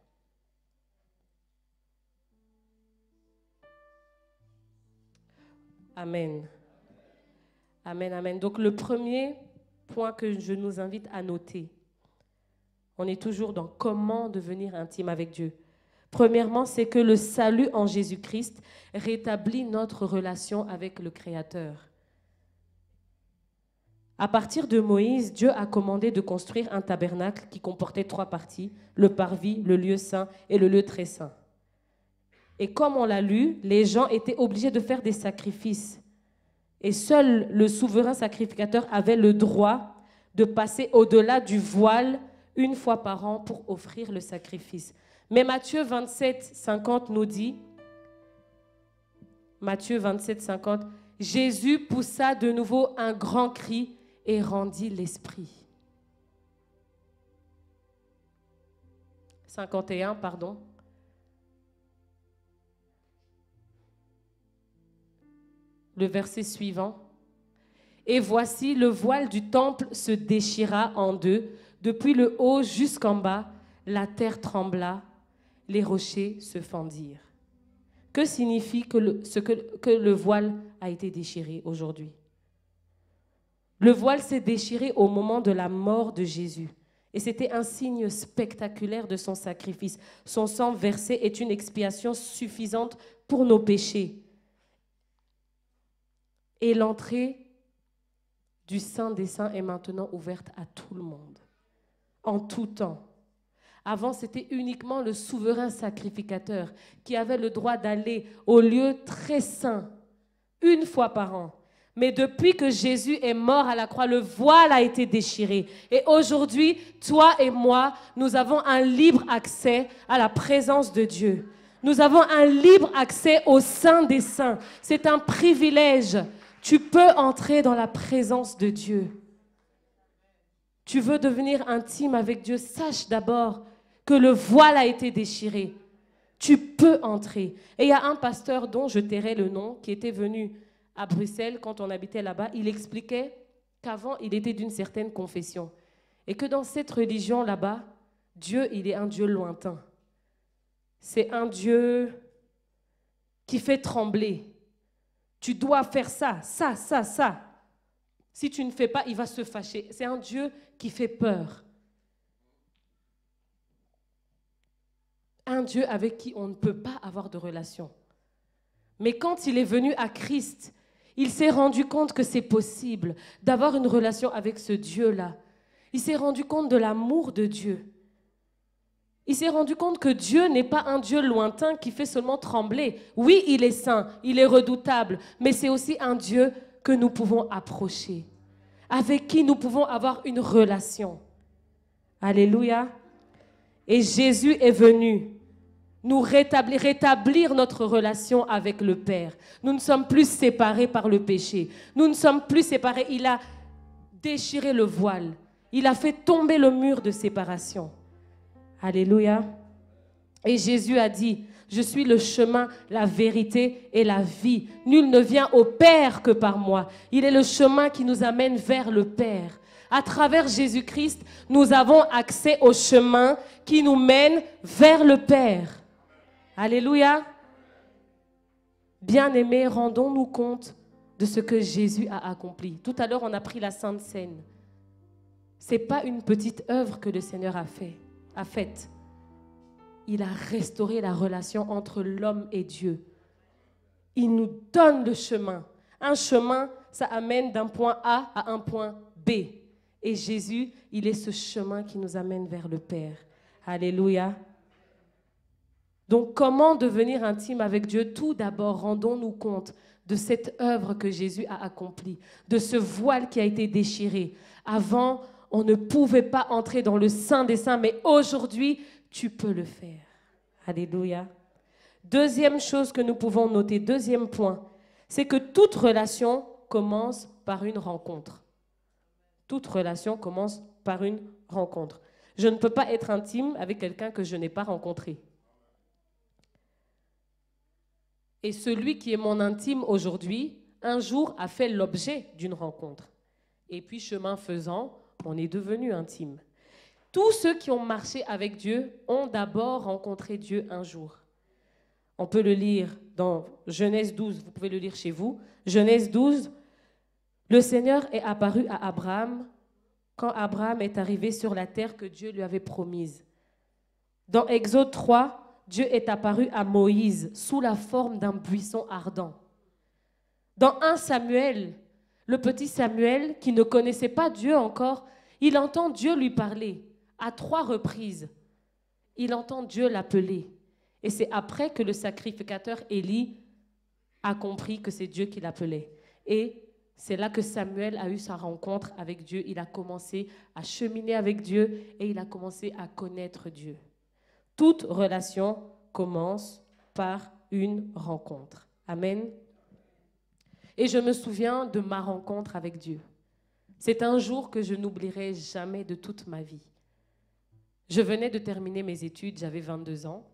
Amen. Amen, amen. Donc le premier point que je nous invite à noter, on est toujours dans comment devenir intime avec Dieu. Premièrement, c'est que le salut en Jésus-Christ rétablit notre relation avec le Créateur. À partir de Moïse, Dieu a commandé de construire un tabernacle qui comportait 3 parties, le parvis, le lieu saint et le lieu très saint. Et comme on l'a lu, les gens étaient obligés de faire des sacrifices. Et seul le souverain sacrificateur avait le droit de passer au-delà du voile une fois par an pour offrir le sacrifice. Mais Matthieu 27, 50 nous dit, Matthieu 27, 50, Jésus poussa de nouveau un grand cri et rendit l'esprit. 51, pardon. Le verset suivant. Et voici, le voile du temple se déchira en deux, depuis le haut jusqu'en bas, la terre trembla, les rochers se fendirent. Que signifie que le voile a été déchiré aujourd'hui? Le voile s'est déchiré au moment de la mort de Jésus. Et c'était un signe spectaculaire de son sacrifice. Son sang versé est une expiation suffisante pour nos péchés. Et l'entrée du Saint des Saints est maintenant ouverte à tout le monde, en tout temps. Avant, c'était uniquement le souverain sacrificateur qui avait le droit d'aller au lieu très saint une fois par an. Mais depuis que Jésus est mort à la croix, le voile a été déchiré. Et aujourd'hui, toi et moi, nous avons un libre accès à la présence de Dieu. Nous avons un libre accès au Saint des Saints. C'est un privilège. Tu peux entrer dans la présence de Dieu. Tu veux devenir intime avec Dieu, sache d'abord que le voile a été déchiré. Tu peux entrer. Et il y a un pasteur dont je tairai le nom, qui était venu à Bruxelles quand on habitait là-bas. Il expliquait qu'avant, il était d'une certaine confession. Et que dans cette religion là-bas, Dieu, il est un Dieu lointain. C'est un Dieu qui fait trembler. Tu dois faire ça, ça, ça, ça. Si tu ne fais pas, il va se fâcher. C'est un Dieu qui fait peur. Un Dieu avec qui on ne peut pas avoir de relation. Mais quand il est venu à Christ, il s'est rendu compte que c'est possible d'avoir une relation avec ce Dieu-là. Il s'est rendu compte de l'amour de Dieu. Il s'est rendu compte que Dieu n'est pas un Dieu lointain qui fait seulement trembler. Oui, il est saint, il est redoutable, mais c'est aussi un Dieu que nous pouvons approcher, avec qui nous pouvons avoir une relation. Alléluia. Et Jésus est venu nous rétablir notre relation avec le Père. Nous ne sommes plus séparés par le péché. Nous ne sommes plus séparés. Il a déchiré le voile. Il a fait tomber le mur de séparation. Alléluia. Et Jésus a dit, je suis le chemin, la vérité et la vie. Nul ne vient au Père que par moi. Il est le chemin qui nous amène vers le Père. À travers Jésus-Christ, nous avons accès au chemin qui nous mène vers le Père. Alléluia. Bien-aimés, rendons-nous compte de ce que Jésus a accompli. Tout à l'heure, on a pris la Sainte Seine. Ce n'est pas une petite œuvre que le Seigneur a faite. Il a restauré la relation entre l'homme et Dieu. Il nous donne le chemin. Un chemin, ça amène d'un point A à un point B. Et Jésus, il est ce chemin qui nous amène vers le Père. Alléluia. Donc, comment devenir intime avec Dieu? Tout d'abord, rendons-nous compte de cette œuvre que Jésus a accomplie, de ce voile qui a été déchiré. Avant, on ne pouvait pas entrer dans le Saint des Saints, mais aujourd'hui, tu peux le faire. Alléluia. Deuxième chose que nous pouvons noter, deuxième point, c'est que toute relation commence par une rencontre. Toute relation commence par une rencontre. Je ne peux pas être intime avec quelqu'un que je n'ai pas rencontré. Et celui qui est mon intime aujourd'hui, un jour a fait l'objet d'une rencontre. Et puis, chemin faisant, on est devenu intime. Tous ceux qui ont marché avec Dieu ont d'abord rencontré Dieu un jour. On peut le lire dans Genèse 12, vous pouvez le lire chez vous. Genèse 12, le Seigneur est apparu à Abraham quand Abraham est arrivé sur la terre que Dieu lui avait promise. Dans Exode 3, Dieu est apparu à Moïse sous la forme d'un buisson ardent. Dans 1 Samuel, le petit Samuel, qui ne connaissait pas Dieu encore, il entend Dieu lui parler à 3 reprises. Il entend Dieu l'appeler. Et c'est après que le sacrificateur Élie a compris que c'est Dieu qui l'appelait. Et c'est là que Samuel a eu sa rencontre avec Dieu. Il a commencé à cheminer avec Dieu et il a commencé à connaître Dieu. Toute relation commence par une rencontre. Amen. Et je me souviens de ma rencontre avec Dieu. C'est un jour que je n'oublierai jamais de toute ma vie. Je venais de terminer mes études, j'avais 22 ans.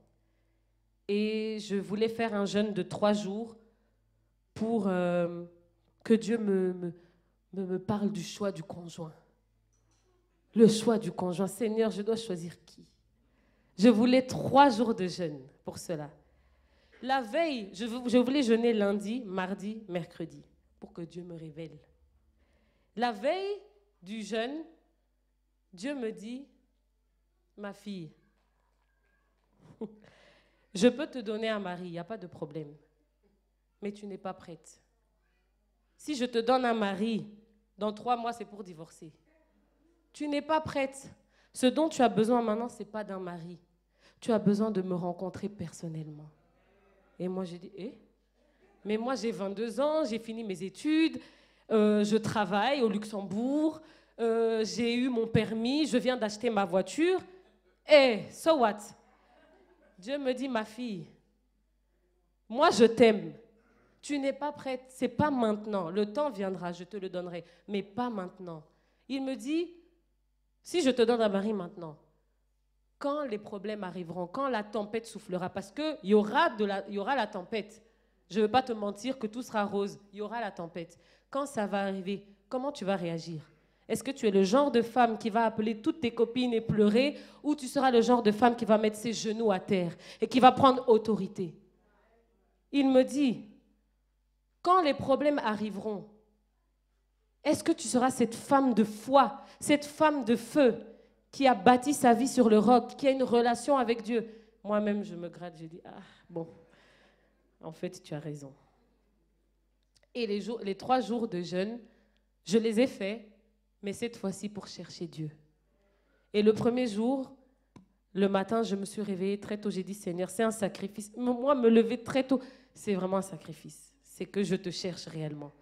Et je voulais faire un jeûne de 3 jours pour que Dieu me parle du choix du conjoint. Le choix du conjoint. Seigneur, je dois choisir qui? Je voulais 3 jours de jeûne pour cela. La veille, je voulais jeûner lundi, mardi, mercredi, pour que Dieu me révèle. La veille du jeûne, Dieu me dit, ma fille, je peux te donner un mari, il n'y a pas de problème, mais tu n'es pas prête. Si je te donne un mari, dans 3 mois, c'est pour divorcer. Tu n'es pas prête. Ce dont tu as besoin maintenant, ce n'est pas d'un mari. Tu as besoin de me rencontrer personnellement. Et moi, j'ai dit, mais moi, j'ai 22 ans, j'ai fini mes études, je travaille au Luxembourg, j'ai eu mon permis, je viens d'acheter ma voiture. So what? Dieu me dit, ma fille, moi, je t'aime. Tu n'es pas prête, c'est pas maintenant. Le temps viendra, je te le donnerai, mais pas maintenant. Il me dit, si je te donne un mari maintenant, quand les problèmes arriveront, quand la tempête soufflera, parce qu'il y aura la tempête. Je ne veux pas te mentir que tout sera rose, il y aura la tempête. Quand ça va arriver, comment tu vas réagir? Est-ce que tu es le genre de femme qui va appeler toutes tes copines et pleurer, ou tu seras le genre de femme qui va mettre ses genoux à terre et qui va prendre autorité? Il me dit, quand les problèmes arriveront, est-ce que tu seras cette femme de foi, cette femme de feu qui a bâti sa vie sur le roc, qui a une relation avec Dieu? Moi-même, je me gratte, je dis, bon, en fait, tu as raison. Et les 3 jours de jeûne, je les ai faits, mais cette fois-ci pour chercher Dieu. Et le premier jour, le matin, je me suis réveillée très tôt, j'ai dit, Seigneur, c'est un sacrifice. Moi, me lever très tôt, c'est vraiment un sacrifice. C'est que je te cherche réellement.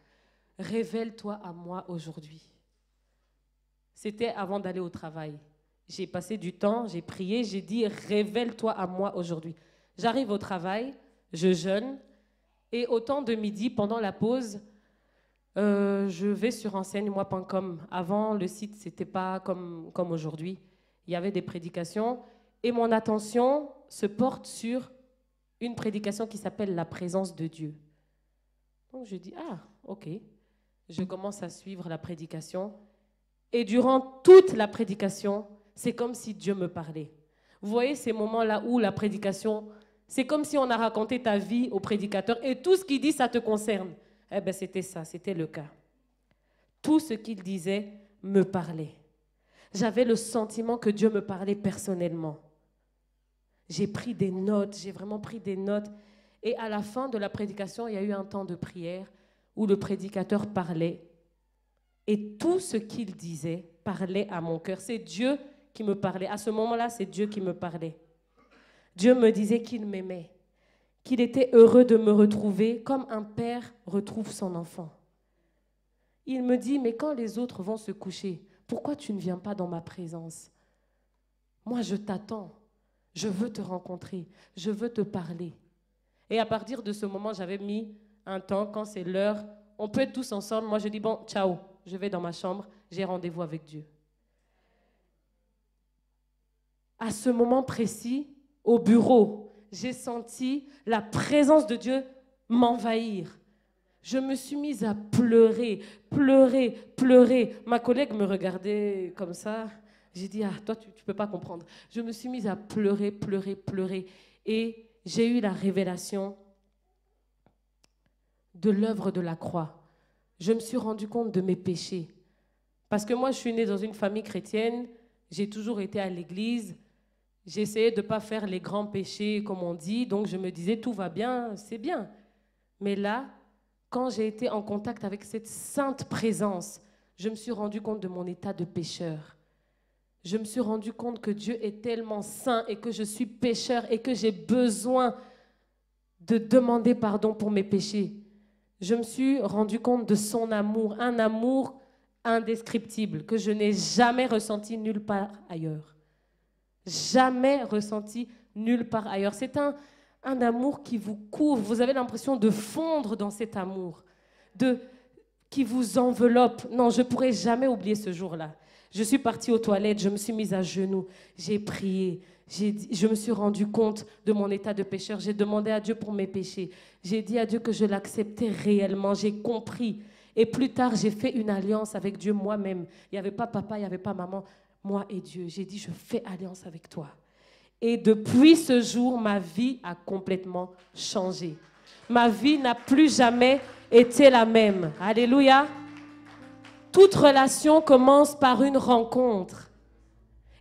Révèle-toi à moi aujourd'hui. C'était avant d'aller au travail. J'ai passé du temps, j'ai prié, j'ai dit, révèle-toi à moi aujourd'hui. J'arrive au travail, je jeûne, et au temps de midi, pendant la pause, je vais sur enseigne-moi.com. Avant, le site, ce n'était pas comme aujourd'hui. Il y avait des prédications, et mon attention se porte sur une prédication qui s'appelle « La présence de Dieu ». Donc je dis, ok. Je commence à suivre la prédication, et durant toute la prédication, c'est comme si Dieu me parlait. Vous voyez ces moments-là où la prédication, c'est comme si on a raconté ta vie au prédicateur et tout ce qu'il dit, ça te concerne. Eh bien, c'était ça, c'était le cas. Tout ce qu'il disait me parlait. J'avais le sentiment que Dieu me parlait personnellement. J'ai pris des notes, j'ai vraiment pris des notes. Et à la fin de la prédication, il y a eu un temps de prière où le prédicateur parlait. Et tout ce qu'il disait parlait à mon cœur. C'est Dieu qui me parlait. À ce moment-là, c'est Dieu qui me parlait. Dieu me disait qu'il m'aimait, qu'il était heureux de me retrouver comme un père retrouve son enfant. Il me dit, mais quand les autres vont se coucher, pourquoi tu ne viens pas dans ma présence? Moi, je t'attends. Je veux te rencontrer. Je veux te parler. Et à partir de ce moment, j'avais mis un temps, quand c'est l'heure, on peut être tous ensemble. Moi, je dis, bon, ciao, je vais dans ma chambre, j'ai rendez-vous avec Dieu. À ce moment précis, au bureau, j'ai senti la présence de Dieu m'envahir. Je me suis mise à pleurer, pleurer, pleurer. Ma collègue me regardait comme ça. J'ai dit, ah, toi, tu ne peux pas comprendre. Je me suis mise à pleurer, pleurer, pleurer. Et j'ai eu la révélation de l'œuvre de la croix. Je me suis rendu compte de mes péchés. Parce que moi, je suis née dans une famille chrétienne. J'ai toujours été à l'église. J'essayais de ne pas faire les grands péchés, comme on dit. Donc, je me disais, tout va bien, c'est bien. Mais là, quand j'ai été en contact avec cette sainte présence, je me suis rendu compte de mon état de pécheur. Je me suis rendu compte que Dieu est tellement saint et que je suis pécheur et que j'ai besoin de demander pardon pour mes péchés. Je me suis rendu compte de son amour, un amour indescriptible que je n'ai jamais ressenti nulle part ailleurs. Jamais ressenti nulle part ailleurs. C'est un amour qui vous couvre. Vous avez l'impression de fondre dans cet amour, qui vous enveloppe. Non, je ne pourrai jamais oublier ce jour-là. Je suis partie aux toilettes, je me suis mise à genoux, j'ai prié, je me suis rendu compte de mon état de pécheur. J'ai demandé à Dieu pour mes péchés. J'ai dit à Dieu que je l'acceptais réellement. J'ai compris. Et plus tard, j'ai fait une alliance avec Dieu moi-même. Il n'y avait pas papa, il n'y avait pas maman. Moi et Dieu. J'ai dit, je fais alliance avec toi. Et depuis ce jour, ma vie a complètement changé. Ma vie n'a plus jamais été la même. Alléluia. Toute relation commence par une rencontre.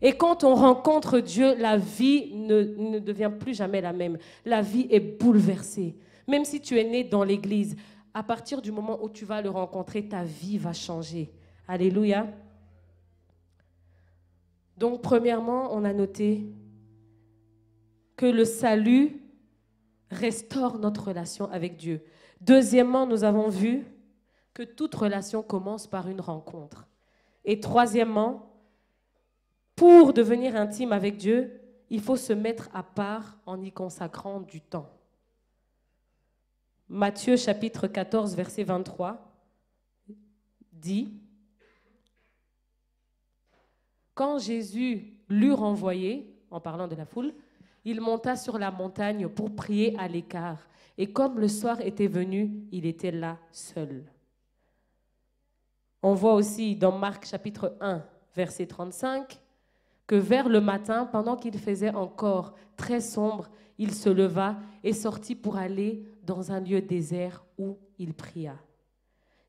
Et quand on rencontre Dieu, la vie ne devient plus jamais la même. La vie est bouleversée. Même si tu es né dans l'église, à partir du moment où tu vas le rencontrer, ta vie va changer. Alléluia. Donc, premièrement, on a noté que le salut restaure notre relation avec Dieu. Deuxièmement, nous avons vu que toute relation commence par une rencontre. Et troisièmement, pour devenir intime avec Dieu, il faut se mettre à part en y consacrant du temps. Matthieu chapitre 14, verset 23 dit: quand Jésus l'eut renvoyé, en parlant de la foule, il monta sur la montagne pour prier à l'écart. Et comme le soir était venu, il était là seul. On voit aussi dans Marc chapitre 1, verset 35, que vers le matin, pendant qu'il faisait encore très sombre, il se leva et sortit pour aller dans un lieu désert où il pria.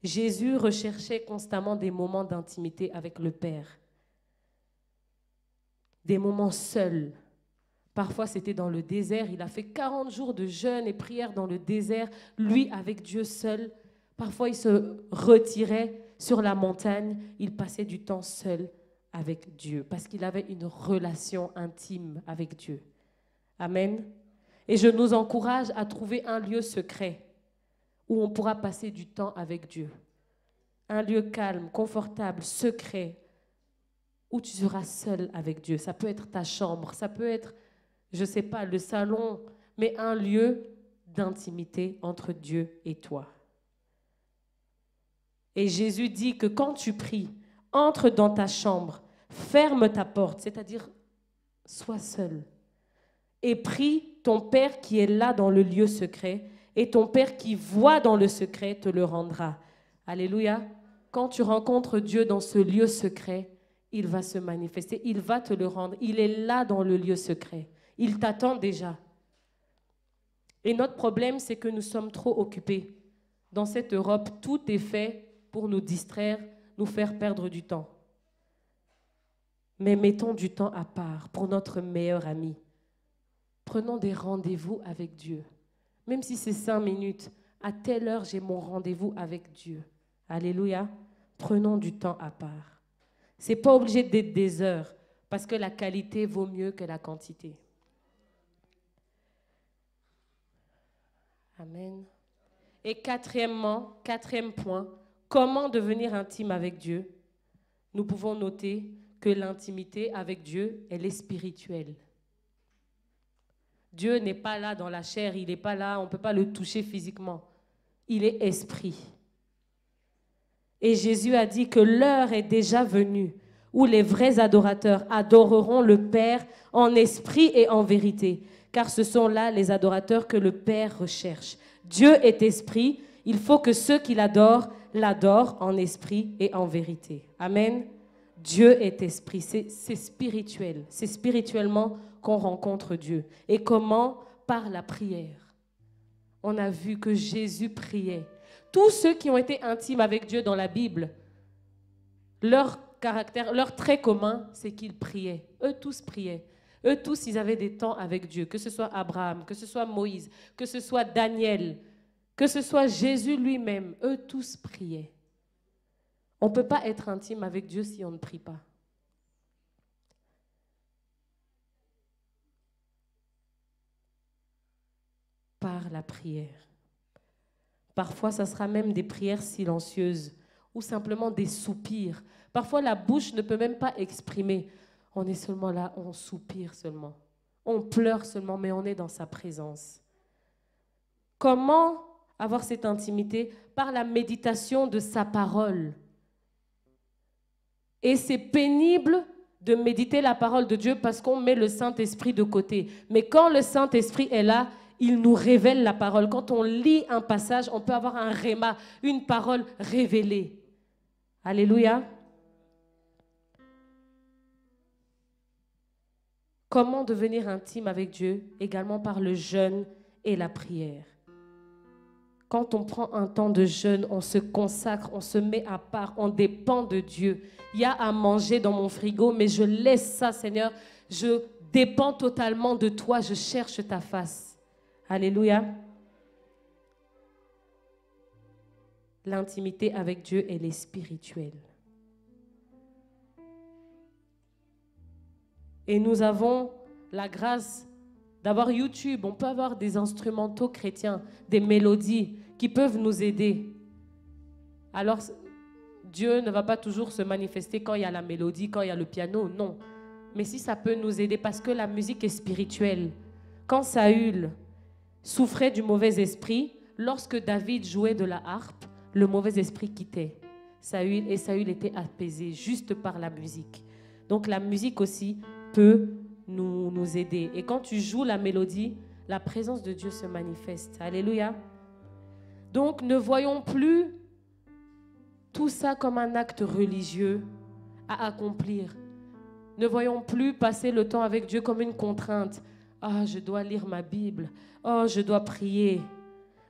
Jésus recherchait constamment des moments d'intimité avec le Père, des moments seuls. Parfois, c'était dans le désert. Il a fait 40 jours de jeûne et prière dans le désert, lui avec Dieu seul. Parfois, il se retirait sur la montagne. Il passait du temps seul avec Dieu parce qu'il avait une relation intime avec Dieu. Amen. Et je nous encourage à trouver un lieu secret où on pourra passer du temps avec Dieu. Un lieu calme, confortable, secret, où tu seras seul avec Dieu. Ça peut être ta chambre, ça peut être, je ne sais pas, le salon, mais un lieu d'intimité entre Dieu et toi. Et Jésus dit que quand tu pries, entre dans ta chambre, ferme ta porte, c'est-à-dire sois seul, et prie ton Père qui est là dans le lieu secret, et ton Père qui voit dans le secret te le rendra. Alléluia. Quand tu rencontres Dieu dans ce lieu secret, il va se manifester, il va te le rendre. Il est là dans le lieu secret. Il t'attend déjà. Et notre problème, c'est que nous sommes trop occupés. Dans cette Europe, tout est fait pour nous distraire, nous faire perdre du temps. Mais mettons du temps à part pour notre meilleur ami. Prenons des rendez-vous avec Dieu. Même si c'est 5 minutes, à telle heure, j'ai mon rendez-vous avec Dieu. Alléluia. Prenons du temps à part. Ce n'est pas obligé d'être des heures, parce que la qualité vaut mieux que la quantité. Amen. Et quatrièmement, quatrième point, comment devenir intime avec Dieu? Nous pouvons noter que l'intimité avec Dieu, elle est spirituelle. Dieu n'est pas là dans la chair, il n'est pas là, on ne peut pas le toucher physiquement. Il est esprit. Et Jésus a dit que l'heure est déjà venue où les vrais adorateurs adoreront le Père en esprit et en vérité, car ce sont là les adorateurs que le Père recherche. Dieu est esprit, il faut que ceux qui l'adorent en esprit et en vérité. Amen. Dieu est esprit, c'est spirituel, c'est spirituellement qu'on rencontre Dieu. Et comment? Par la prière. On a vu que Jésus priait. Tous ceux qui ont été intimes avec Dieu dans la Bible, leur caractère, leur trait commun, c'est qu'ils priaient. Eux tous priaient. Eux tous, ils avaient des temps avec Dieu, que ce soit Abraham, que ce soit Moïse, que ce soit Daniel, que ce soit Jésus lui-même. Eux tous priaient. On ne peut pas être intime avec Dieu si on ne prie pas. Par la prière. Parfois, ça sera même des prières silencieuses ou simplement des soupirs. Parfois, la bouche ne peut même pas exprimer. On est seulement là, on soupire seulement. On pleure seulement, mais on est dans sa présence. Comment avoir cette intimité? Par la méditation de sa parole. Et c'est pénible de méditer la parole de Dieu parce qu'on met le Saint-Esprit de côté. Mais quand le Saint-Esprit est là, il nous révèle la parole. Quand on lit un passage, on peut avoir un réma, une parole révélée. Alléluia. Comment devenir intime avec Dieu? Également par le jeûne et la prière. Quand on prend un temps de jeûne, on se consacre, on se met à part, on dépend de Dieu. Il y a à manger dans mon frigo, mais je laisse ça, Seigneur. Je dépends totalement de toi, je cherche ta face. Alléluia. L'intimité avec Dieu, elle est spirituelle. Et nous avons la grâce d'avoir YouTube. On peut avoir des instrumentaux chrétiens, des mélodies qui peuvent nous aider. Alors, Dieu ne va pas toujours se manifester quand il y a la mélodie, quand il y a le piano, non. Mais si ça peut nous aider, parce que la musique est spirituelle. Quand Saül souffrait du mauvais esprit, lorsque David jouait de la harpe, le mauvais esprit quittait Saül et Saül était apaisé juste par la musique. Donc la musique aussi peut nous aider. Et quand tu joues la mélodie, la présence de Dieu se manifeste. Alléluia. Donc ne voyons plus tout ça comme un acte religieux à accomplir. Ne voyons plus passer le temps avec Dieu comme une contrainte. Ah, je dois lire ma Bible. Oh, je dois prier.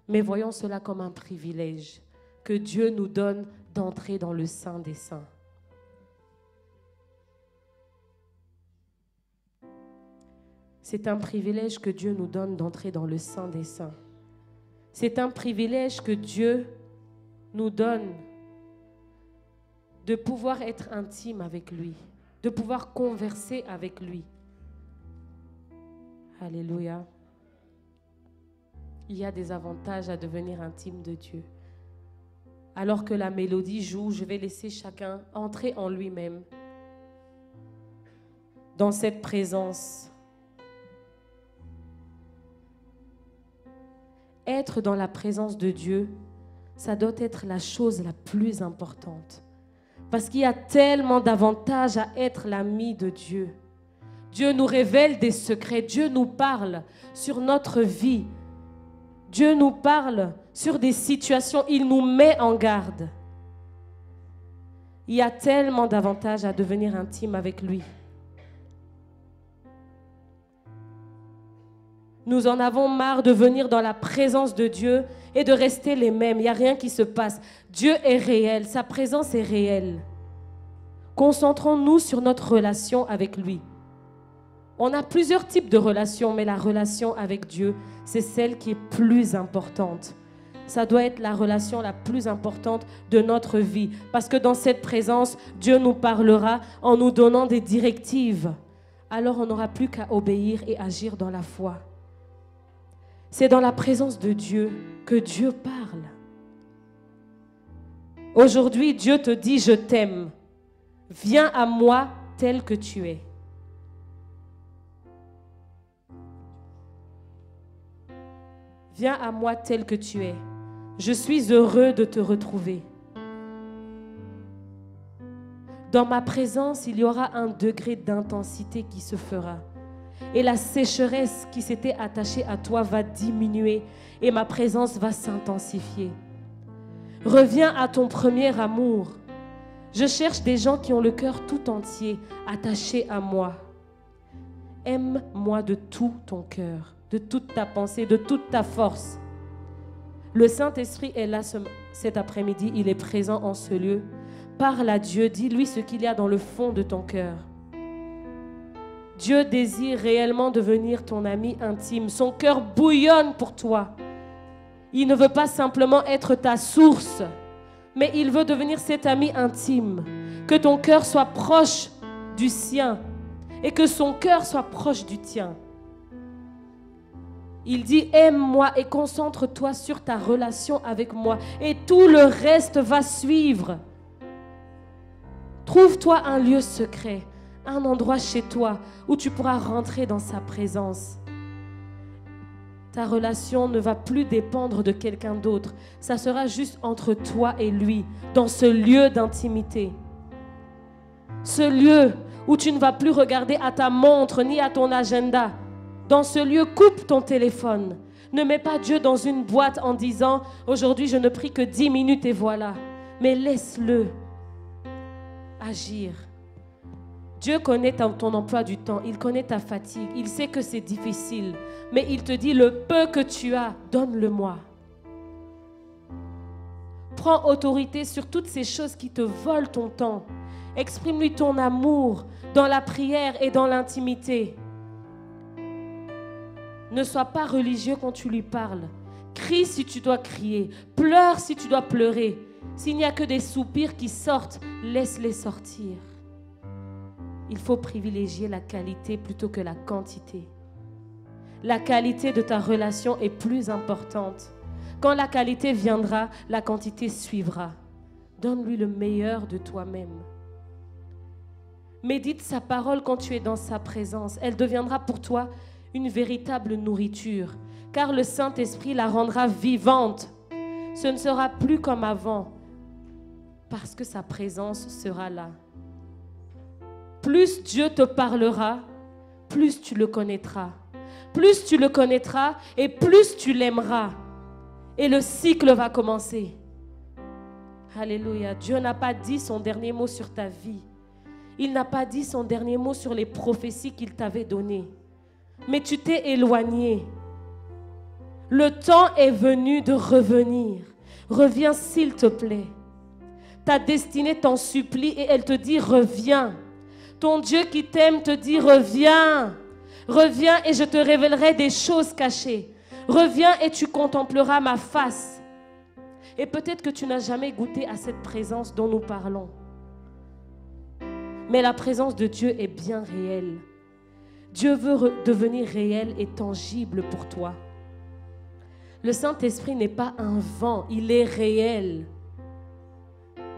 Mais voyons cela comme un privilège que Dieu nous donne d'entrer dans le Saint des Saints. C'est un privilège que Dieu nous donne d'entrer dans le Saint des Saints. C'est un privilège que Dieu nous donne de pouvoir être intime avec lui, de pouvoir converser avec lui. Alléluia. Il y a des avantages à devenir intime de Dieu. Alors que la mélodie joue, je vais laisser chacun entrer en lui-même, dans cette présence. Être dans la présence de Dieu, ça doit être la chose la plus importante. Parce qu'il y a tellement d'avantages à être l'ami de Dieu. Dieu nous révèle des secrets. Dieu nous parle sur notre vie. Dieu nous parle sur des situations. Il nous met en garde. Il y a tellement d'avantages à devenir intime avec lui. Nous en avons marre de venir dans la présence de Dieu et de rester les mêmes. Il n'y a rien qui se passe. Dieu est réel, sa présence est réelle. Concentrons-nous sur notre relation avec lui. On a plusieurs types de relations, mais la relation avec Dieu, c'est celle qui est plus importante. Ça doit être la relation la plus importante de notre vie. Parce que dans cette présence, Dieu nous parlera en nous donnant des directives. Alors on n'aura plus qu'à obéir et agir dans la foi. C'est dans la présence de Dieu que Dieu parle. Aujourd'hui, Dieu te dit, je t'aime. Viens à moi tel que tu es. Viens à moi tel que tu es. Je suis heureux de te retrouver. Dans ma présence, il y aura un degré d'intensité qui se fera. Et la sécheresse qui s'était attachée à toi va diminuer et ma présence va s'intensifier. Reviens à ton premier amour. Je cherche des gens qui ont le cœur tout entier attaché à moi. Aime-moi de tout ton cœur, de toute ta pensée, de toute ta force. Le Saint-Esprit est là cet après-midi, il est présent en ce lieu. Parle à Dieu, dis-lui ce qu'il y a dans le fond de ton cœur. Dieu désire réellement devenir ton ami intime. Son cœur bouillonne pour toi. Il ne veut pas simplement être ta source, mais il veut devenir cet ami intime. Que ton cœur soit proche du sien et que son cœur soit proche du tien. Il dit, aime-moi et concentre-toi sur ta relation avec moi et tout le reste va suivre. Trouve-toi un lieu secret, un endroit chez toi où tu pourras rentrer dans sa présence. Ta relation ne va plus dépendre de quelqu'un d'autre. Ça sera juste entre toi et lui, dans ce lieu d'intimité. Ce lieu où tu ne vas plus regarder à ta montre ni à ton agenda. Dans ce lieu, coupe ton téléphone. Ne mets pas Dieu dans une boîte en disant « Aujourd'hui, je ne prie que 10 minutes et voilà ». Mais laisse-le agir. Dieu connaît ton emploi du temps, il connaît ta fatigue, il sait que c'est difficile, mais il te dit le peu que tu as, donne-le-moi. Prends autorité sur toutes ces choses qui te volent ton temps. Exprime-lui ton amour dans la prière et dans l'intimité. Ne sois pas religieux quand tu lui parles. Crie si tu dois crier, pleure si tu dois pleurer. S'il n'y a que des soupirs qui sortent, laisse-les sortir. Il faut privilégier la qualité plutôt que la quantité. La qualité de ta relation est plus importante. Quand la qualité viendra, la quantité suivra. Donne-lui le meilleur de toi-même. Médite sa parole quand tu es dans sa présence. Elle deviendra pour toi une véritable nourriture, car le Saint-Esprit la rendra vivante. Ce ne sera plus comme avant, parce que sa présence sera là. Plus Dieu te parlera, plus tu le connaîtras. Plus tu le connaîtras et plus tu l'aimeras. Et le cycle va commencer. Alléluia. Dieu n'a pas dit son dernier mot sur ta vie. Il n'a pas dit son dernier mot sur les prophéties qu'il t'avait données. Mais tu t'es éloigné. Le temps est venu de revenir. Reviens s'il te plaît. Ta destinée t'en supplie et elle te dit reviens. Ton Dieu qui t'aime te dit reviens. Reviens et je te révélerai des choses cachées. Reviens et tu contempleras ma face. Et peut-être que tu n'as jamais goûté à cette présence dont nous parlons. Mais la présence de Dieu est bien réelle. Dieu veut devenir réel et tangible pour toi. Le Saint-Esprit n'est pas un vent, il est réel.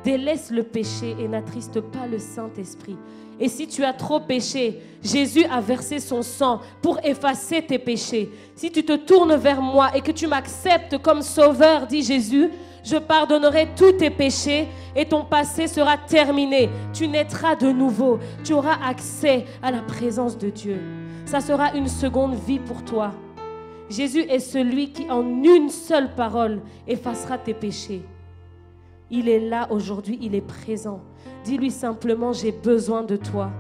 Délaisse le péché et n'attriste pas le Saint-Esprit. Et si tu as trop péché, Jésus a versé son sang pour effacer tes péchés. Si tu te tournes vers moi et que tu m'acceptes comme sauveur, dit Jésus, je pardonnerai tous tes péchés et ton passé sera terminé. Tu naîtras de nouveau. Tu auras accès à la présence de Dieu. Ça sera une seconde vie pour toi. Jésus est celui qui, en une seule parole, effacera tes péchés. Il est là aujourd'hui, il est présent. Dis-lui simplement, j'ai besoin de toi.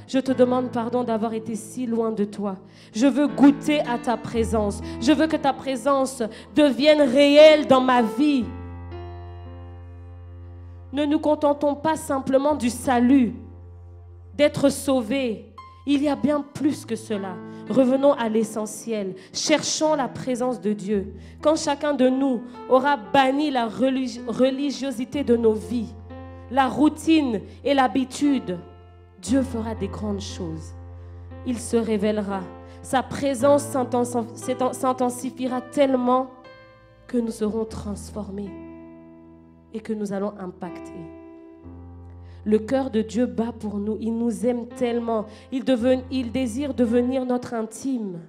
Je te demande pardon d'avoir été si loin de toi. Je veux goûter à ta présence. Je veux que ta présence devienne réelle dans ma vie. Ne nous contentons pas simplement du salut, d'être sauvés. Il y a bien plus que cela. Revenons à l'essentiel. Cherchons la présence de Dieu. Quand chacun de nous aura banni la religiosité de nos vies, la routine et l'habitude, Dieu fera des grandes choses. Il se révélera. sa présence s'intensifiera tellement que nous serons transformés et que nous allons impacter. Le cœur de Dieu bat pour nous. Il nous aime tellement. Il désire devenir notre intime.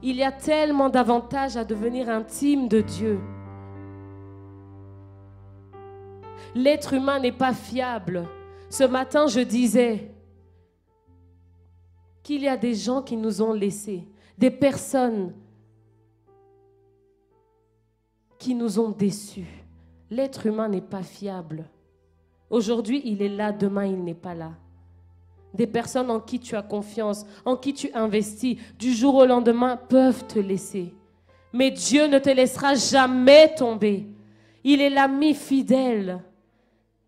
Il y a tellement d'avantages à devenir intime de Dieu. L'être humain n'est pas fiable. Ce matin, je disais qu'il y a des gens qui nous ont laissés, des personnes qui nous ont déçus. L'être humain n'est pas fiable. Aujourd'hui, il est là, demain, il n'est pas là. Des personnes en qui tu as confiance, en qui tu investis, du jour au lendemain, peuvent te laisser. Mais Dieu ne te laissera jamais tomber. Il est l'ami fidèle.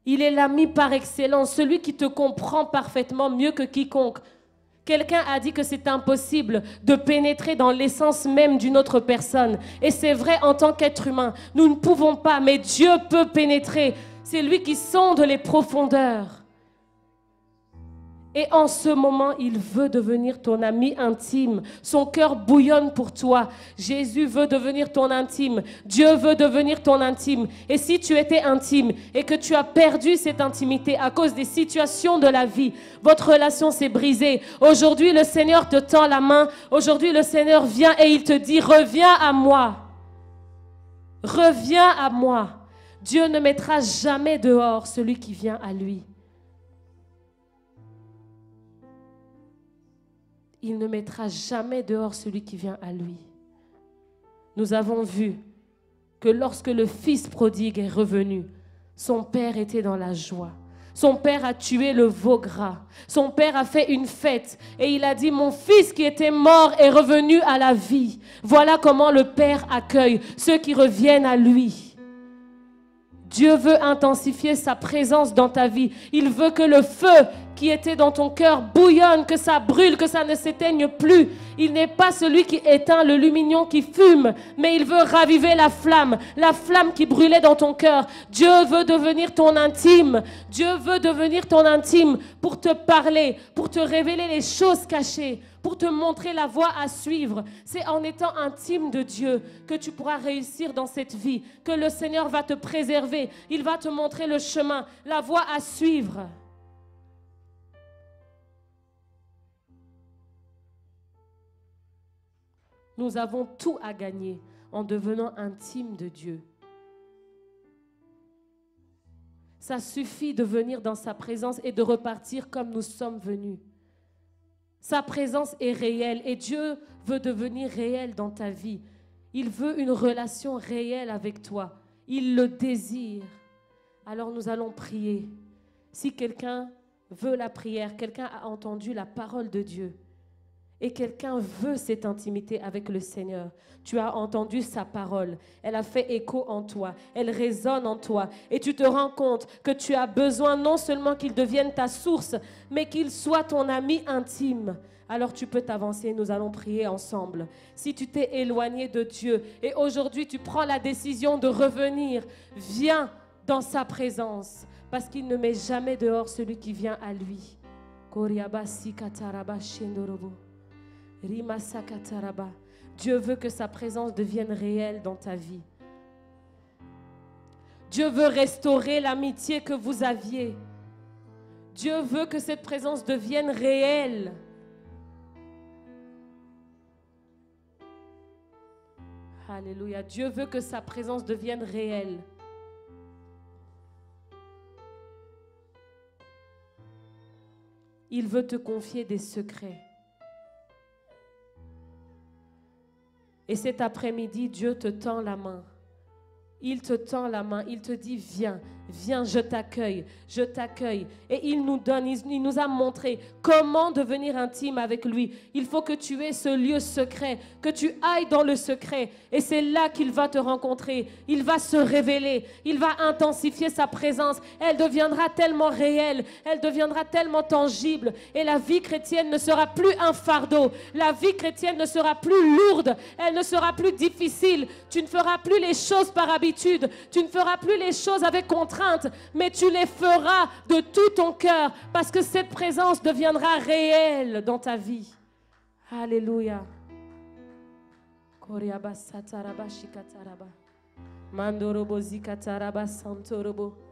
Il est l'ami par excellence, celui qui te comprend parfaitement mieux que quiconque. Quelqu'un a dit que c'est impossible de pénétrer dans l'essence même d'une autre personne. Et c'est vrai en tant qu'être humain. Nous ne pouvons pas, mais Dieu peut pénétrer. C'est lui qui sonde les profondeurs. Et en ce moment, il veut devenir ton ami intime. Son cœur bouillonne pour toi. Jésus veut devenir ton intime. Dieu veut devenir ton intime. Et si tu étais intime et que tu as perdu cette intimité à cause des situations de la vie, votre relation s'est brisée. Aujourd'hui, le Seigneur te tend la main. Aujourd'hui, le Seigneur vient et il te dit, reviens à moi. Reviens à moi. Dieu ne mettra jamais dehors celui qui vient à lui. Il ne mettra jamais dehors celui qui vient à lui. Nous avons vu que lorsque le fils prodigue est revenu, son père était dans la joie. Son père a tué le veau gras. Son père a fait une fête et il a dit, mon fils qui était mort est revenu à la vie. Voilà comment le père accueille ceux qui reviennent à lui. Dieu veut intensifier sa présence dans ta vie. Il veut que le feu qui était dans ton cœur bouillonne, que ça brûle, que ça ne s'éteigne plus. Il n'est pas celui qui éteint le lumignon qui fume, mais il veut raviver la flamme qui brûlait dans ton cœur. Dieu veut devenir ton intime. Dieu veut devenir ton intime pour te parler, pour te révéler les choses cachées, pour te montrer la voie à suivre. C'est en étant intime de Dieu que tu pourras réussir dans cette vie, que le Seigneur va te préserver. Il va te montrer le chemin, la voie à suivre. Nous avons tout à gagner en devenant intime de Dieu. Ça suffit de venir dans sa présence et de repartir comme nous sommes venus. Sa présence est réelle et Dieu veut devenir réel dans ta vie. Il veut une relation réelle avec toi. Il le désire. Alors nous allons prier. Si quelqu'un veut la prière, quelqu'un a entendu la parole de Dieu et quelqu'un veut cette intimité avec le Seigneur, tu as entendu sa parole, elle a fait écho en toi, elle résonne en toi et tu te rends compte que tu as besoin non seulement qu'il devienne ta source, mais qu'il soit ton ami intime. Alors tu peux t'avancer, nous allons prier ensemble. Si tu t'es éloigné de Dieu et aujourd'hui tu prends la décision de revenir, viens dans sa présence parce qu'il ne met jamais dehors celui qui vient à lui. Dieu veut que sa présence devienne réelle dans ta vie. Dieu veut restaurer l'amitié que vous aviez. Dieu veut que cette présence devienne réelle. Alléluia. Dieu veut que sa présence devienne réelle. Il veut te confier des secrets. Et cet après-midi, Dieu te tend la main. Il te tend la main, il te dit viens, viens, je t'accueille. Et il nous a montré comment devenir intime avec lui. Il faut que tu aies ce lieu secret, que tu ailles dans le secret. Et c'est là qu'il va te rencontrer. Il va se révéler, il va intensifier sa présence. Elle deviendra tellement réelle, elle deviendra tellement tangible. Et la vie chrétienne ne sera plus un fardeau. La vie chrétienne ne sera plus lourde, elle ne sera plus difficile. Tu ne feras plus les choses par habitude. habitude. Tu ne feras plus les choses avec contrainte, mais tu les feras de tout ton cœur parce que cette présence deviendra réelle dans ta vie. Alléluia. Mandorobo zikataraba santorobo.